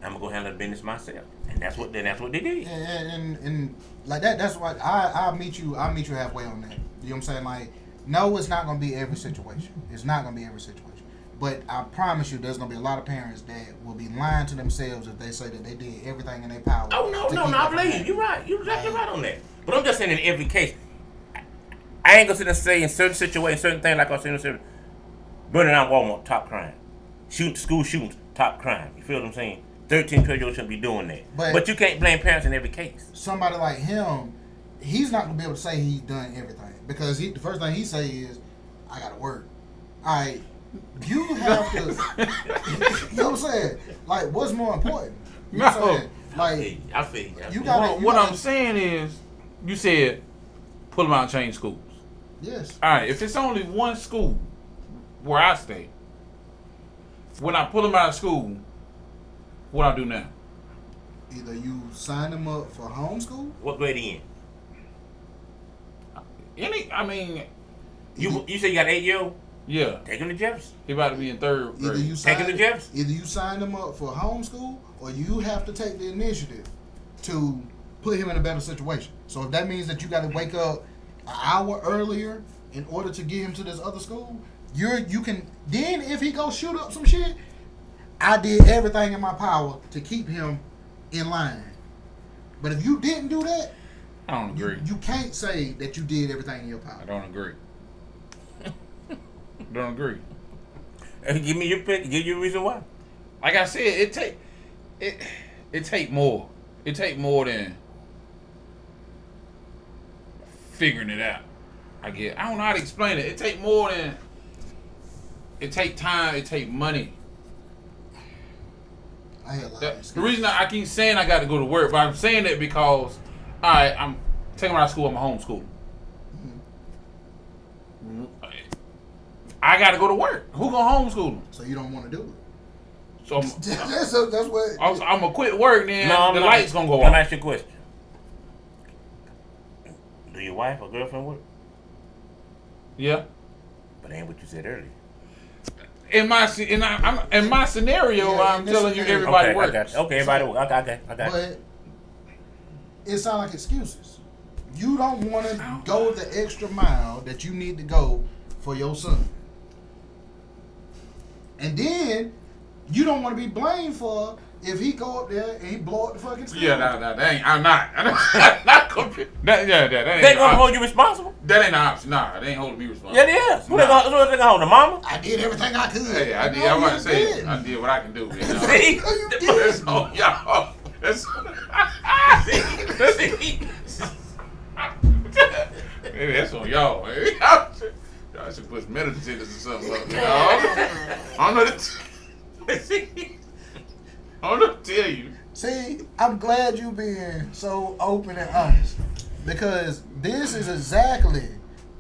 I'm gonna go handle the business myself. And that's what they did. And like that. That's why I'll meet you halfway on that. You know what I'm saying? Like, no, it's not gonna be every situation. It's not gonna be every situation. But I promise you, there's gonna be a lot of parents that will be lying to themselves if they say that they did everything in their power. Oh no, I believe you. You're right. You're exactly right on that. But I'm just saying, in every case, I ain't gonna sit and say in certain situations, certain things like I was saying, burning down Walmart, top crime. School shootings, top crime. You feel what I'm saying? 13, 12-year-olds shouldn't be doing that. But you can't blame parents in every case. Somebody like him, he's not gonna be able to say he's done everything because the first thing he say is, "I gotta work." All right. You have to, you know what I'm saying? Like, what's more important? You know what I'm saying? Like, I feel you. What I'm saying is, you said, pull them out and change schools. Yes. All right, if it's only one school where I stay, when I pull them out of school, what I do now? Either you sign them up for homeschool. What grade he in? You say you got an 8-year-old? Yeah. Take him to Jefferson. He about to be in third grade. Take him to Jefferson. Either you sign them up for homeschool, or you have to take the initiative to put him in a better situation. So if that means that you got to wake up an hour earlier in order to get him to this other school, you can. Then if he goes shoot up some shit, I did everything in my power to keep him in line. But if you didn't do that, I don't agree. You can't say that you did everything in your power. I don't agree. Don't agree. Give me your pick. Give you a reason why. Like I said, it take more. It take more than figuring it out. I don't know how to explain it. It take more than. It take time. It take money. The reason I keep saying I got to go to work, but I'm saying that because, all right, I'm taking him out of school. I'm a homeschool. I got to go to work. Who gonna homeschool him? So you don't want to do it. So that's what. I'm gonna quit work. Then the lights gonna go off. Let me ask you a question. Do your wife or girlfriend work? Yeah. But ain't what you said earlier. In my scenario, I'm telling you everybody works. I got you. Okay, everybody works. I got you. But it sounds like excuses. You don't want to go the extra mile that you need to go for your son. And then you don't want to be blamed for if he go up there and he blow up the fucking school. Yeah, that ain't. I'm not. I'm not gonna. That ain't. They gonna hold you responsible? That ain't an option. Nah, they ain't holding me responsible. Yeah, it is. Who they gonna hold? The mama? I did everything I could. Hey, I did. I'm about to say I did what I can do. You know? See? No, you did. That's on y'all. That's. Maybe that's on y'all. Man. Y'all should put some medical attendants or something up. I don't know. I don't know what to tell you. See, I'm glad you being so open and honest, because this is exactly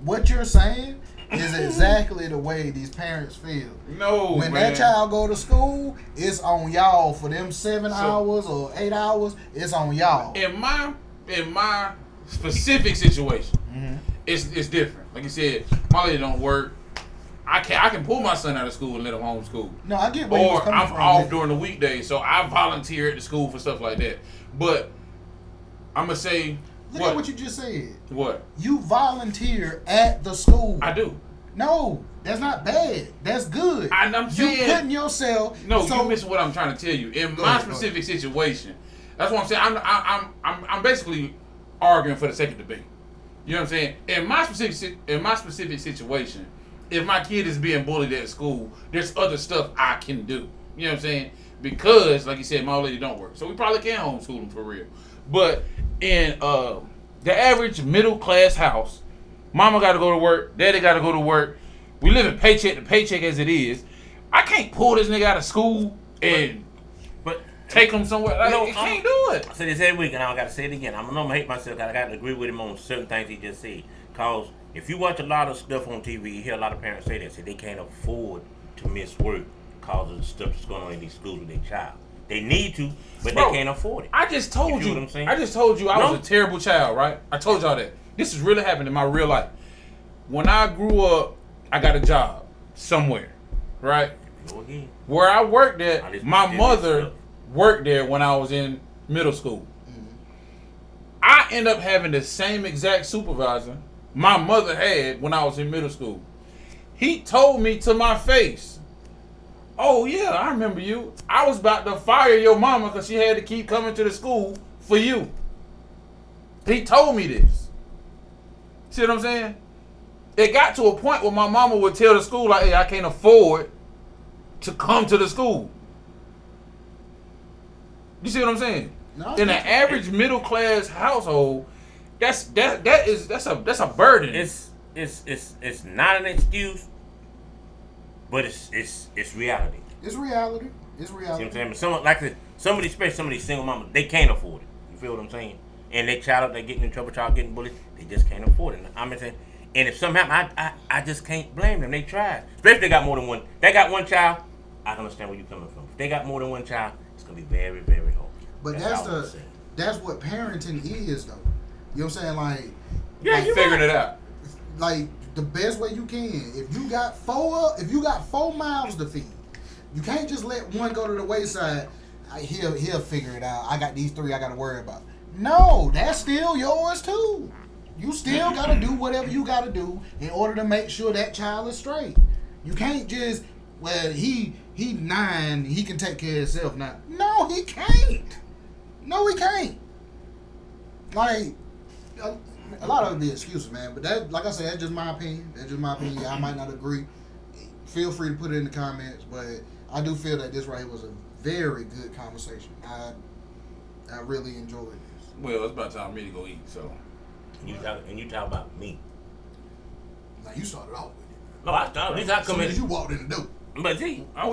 what you're saying is exactly the way these parents feel. No, when man. that child go to school, it's on y'all for them 7 hours or 8 hours. It's on y'all. In my specific situation, it's different. Like you said, my lady don't work. I can pull my son out of school and let him homeschool. No, I get where you was Or coming I'm from. off during the weekdays, so I volunteer at the school for stuff like that. But I'm gonna say, Look at what you just said. What? You volunteer at the school. I do. No, that's not bad. That's good. I'm saying, you putting yourself. No, so, you missing what I'm trying to tell you. In Go my ahead, specific situation, that's what I'm saying. I'm basically arguing for the sake of debate. You know what I'm saying? In my specific situation, if my kid is being bullied at school, there's other stuff I can do. You know what I'm saying? Because, like you said, my old lady don't work, so we probably can homeschool them for real. But in the average middle class house, mama got to go to work, daddy got to go to work. We live in paycheck to paycheck as it is. I can't pull this nigga out of school and take him somewhere. Like, I can't do it. I said this every week, and I got to say it again. I'm gonna hate myself. I got to agree with him on certain things he just said. Cause if you watch a lot of stuff on TV, you hear a lot of parents say that. Say they can't afford to miss work because of the stuff that's going on in these schools with their child. They need to, but Bro, they can't afford it. I just told you. What I'm saying? I just told you I was a terrible child, right? I told y'all that. This is really happening in my real life. When I grew up, I got a job somewhere, right? Go again. Where I worked at, my mother worked there when I was in middle school. I end up having the same exact supervisor my mother had when I was in middle school. He told me to my face, "Oh yeah, I remember you. I was about to fire your mama because she had to keep coming to the school for you." He told me this. See what I'm saying? It got to a point where my mama would tell the school, like, "Hey, I can't afford to come to the school." You see what I'm saying? No, in an average middle class household, that's a burden. It's not an excuse, but it's reality. It's reality. It's See reality. what I'm saying? Some of these single mamas, they can't afford it. You feel what I'm saying? And they child, they getting in trouble, child getting bullied, they just can't afford it. I'm saying, and if something happen, I just can't blame them. They tried, especially if they got more than one. They got one child. I can understand where you're coming from. If they got more than one child, it's gonna be very, very hard. But that's what parenting is, though. You know what I'm saying? Like, yeah, you figuring it out. Like the best way you can. If you got 4 mouths to feed, you can't just let one go to the wayside. He'll figure it out. I got these 3 I got to worry about. No, that's still yours too. You still got to do whatever you got to do in order to make sure that child is straight. You can't just, well, he 9, he can take care of himself now. No, he can't. No, he can't. Like, a lot of it be excuses, man. But that, like I said, that's just my opinion. I might not agree. Feel free to put it in the comments. But I do feel that this right here was a very good conversation. I really enjoyed this. Well, it's about time for me to go eat. So. You talk about me. Now you started off with it. No, I started. At least I come in. You walked in the door. But see, I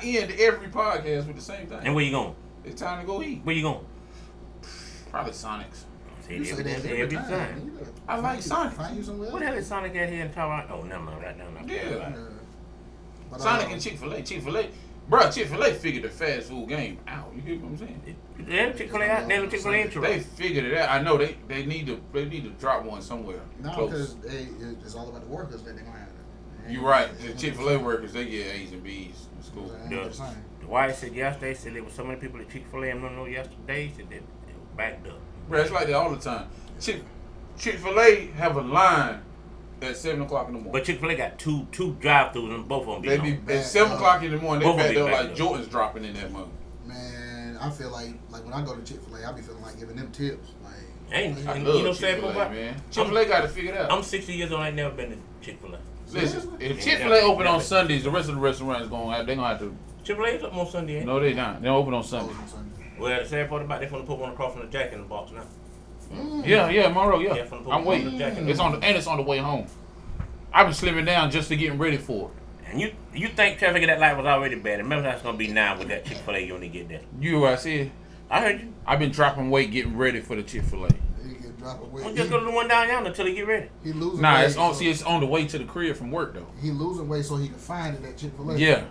end every podcast with the same thing. And where you going? It's time to go eat. Where you going? Probably Sonic's. You say that every time. I like Sonic. Find you somewhere else. What the hell is Sonic at here in Toronto? Oh, never mind. Right now. Yeah. But, Sonic and Chick-fil-A. Bro, Chick-fil-A figured the fast food game out. You hear what I'm saying? Yeah, Chick-fil-A. They have Chick-fil-A in Toronto. They figured it out. I know they need to drop one somewhere. No, because it's all about the workers that they're gonna have. You're right. The Chick-fil-A workers, they get A's and B's in school. The wife said yesterday, said there was so many people at Chick-fil-A, I don't know yesterday, said they were backed up. Bro, it's like that all the time. Chick-fil-A have a line at 7 o'clock in the morning. But Chick-fil-A got two drive-thrus and both of them They be at 7 o'clock in the morning, they backed up like Jordan's dropping in that month. Man, I feel like when I go to Chick-fil-A, I be feeling like giving them tips. Like, I love Chick-fil-A, man. Chick-fil-A got to figure it out. I'm 60 years old, I ain't never been to Chick-fil-A. Listen, if Chick-fil-A open on Sundays, the rest of the restaurants they're gonna have to. Chick-fil-A is open on Sunday, ain't it? No, they not. They don't open on Sunday. Well, the sad part about it, they're gonna put one across from the Jack in the box now. Yeah, Monroe, yeah. I'm waiting. It's on the way home. I've been slimming down just to getting ready for it. And you think traffic at that light was already bad? Remember that's gonna be 9 with that Chick-fil-A you only get there. You hear what I said? I heard you. I've been dropping weight getting ready for the Chick-fil-A. Don't just go to the one down yonder until he get ready. He losing nah, weight. it's on the way to the crib from work though. He losing weight so he can find it at Chick-fil-A. Yeah.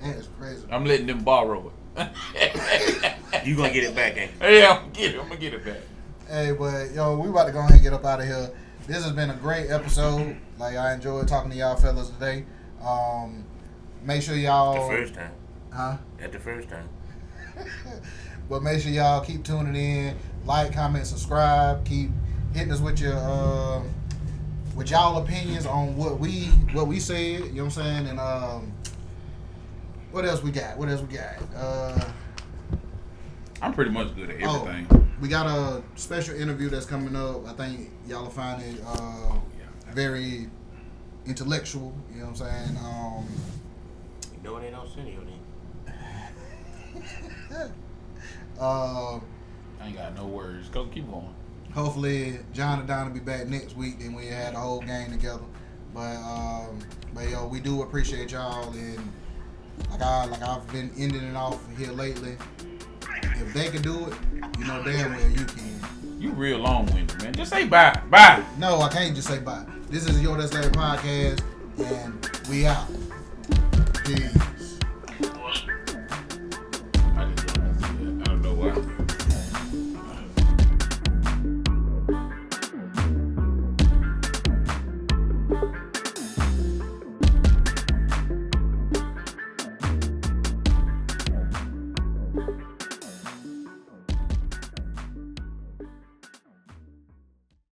That is crazy. I'm letting them borrow it. You gonna get it back, ain't you? Yeah, I'm gonna get it back. Hey, but yo, we about to go ahead and get up out of here. This has been a great episode. Like, I enjoyed talking to y'all fellas today. Make sure y'all... The first time. Huh? At the first time. But make sure y'all keep tuning in. Like, comment, subscribe. Keep hitting us with your... with y'all opinions on what we said. You know what I'm saying? And what else we got? I'm pretty much good at everything. We got a special interview that's coming up. I think y'all will find it very intellectual. You know what I'm saying? You know they don't send you then. I ain't got no words. Go keep going. Hopefully, John and Don will be back next week, and we had the whole gang together. But yo, we do appreciate y'all, and like I've been ending it off here lately. If they can do it, you know damn well you can. You real long-winded, man. Just say bye. Bye. No, I can't just say bye. This is Yo That's Larry Podcast, and we out. Peace. I just don't see it. I don't know why.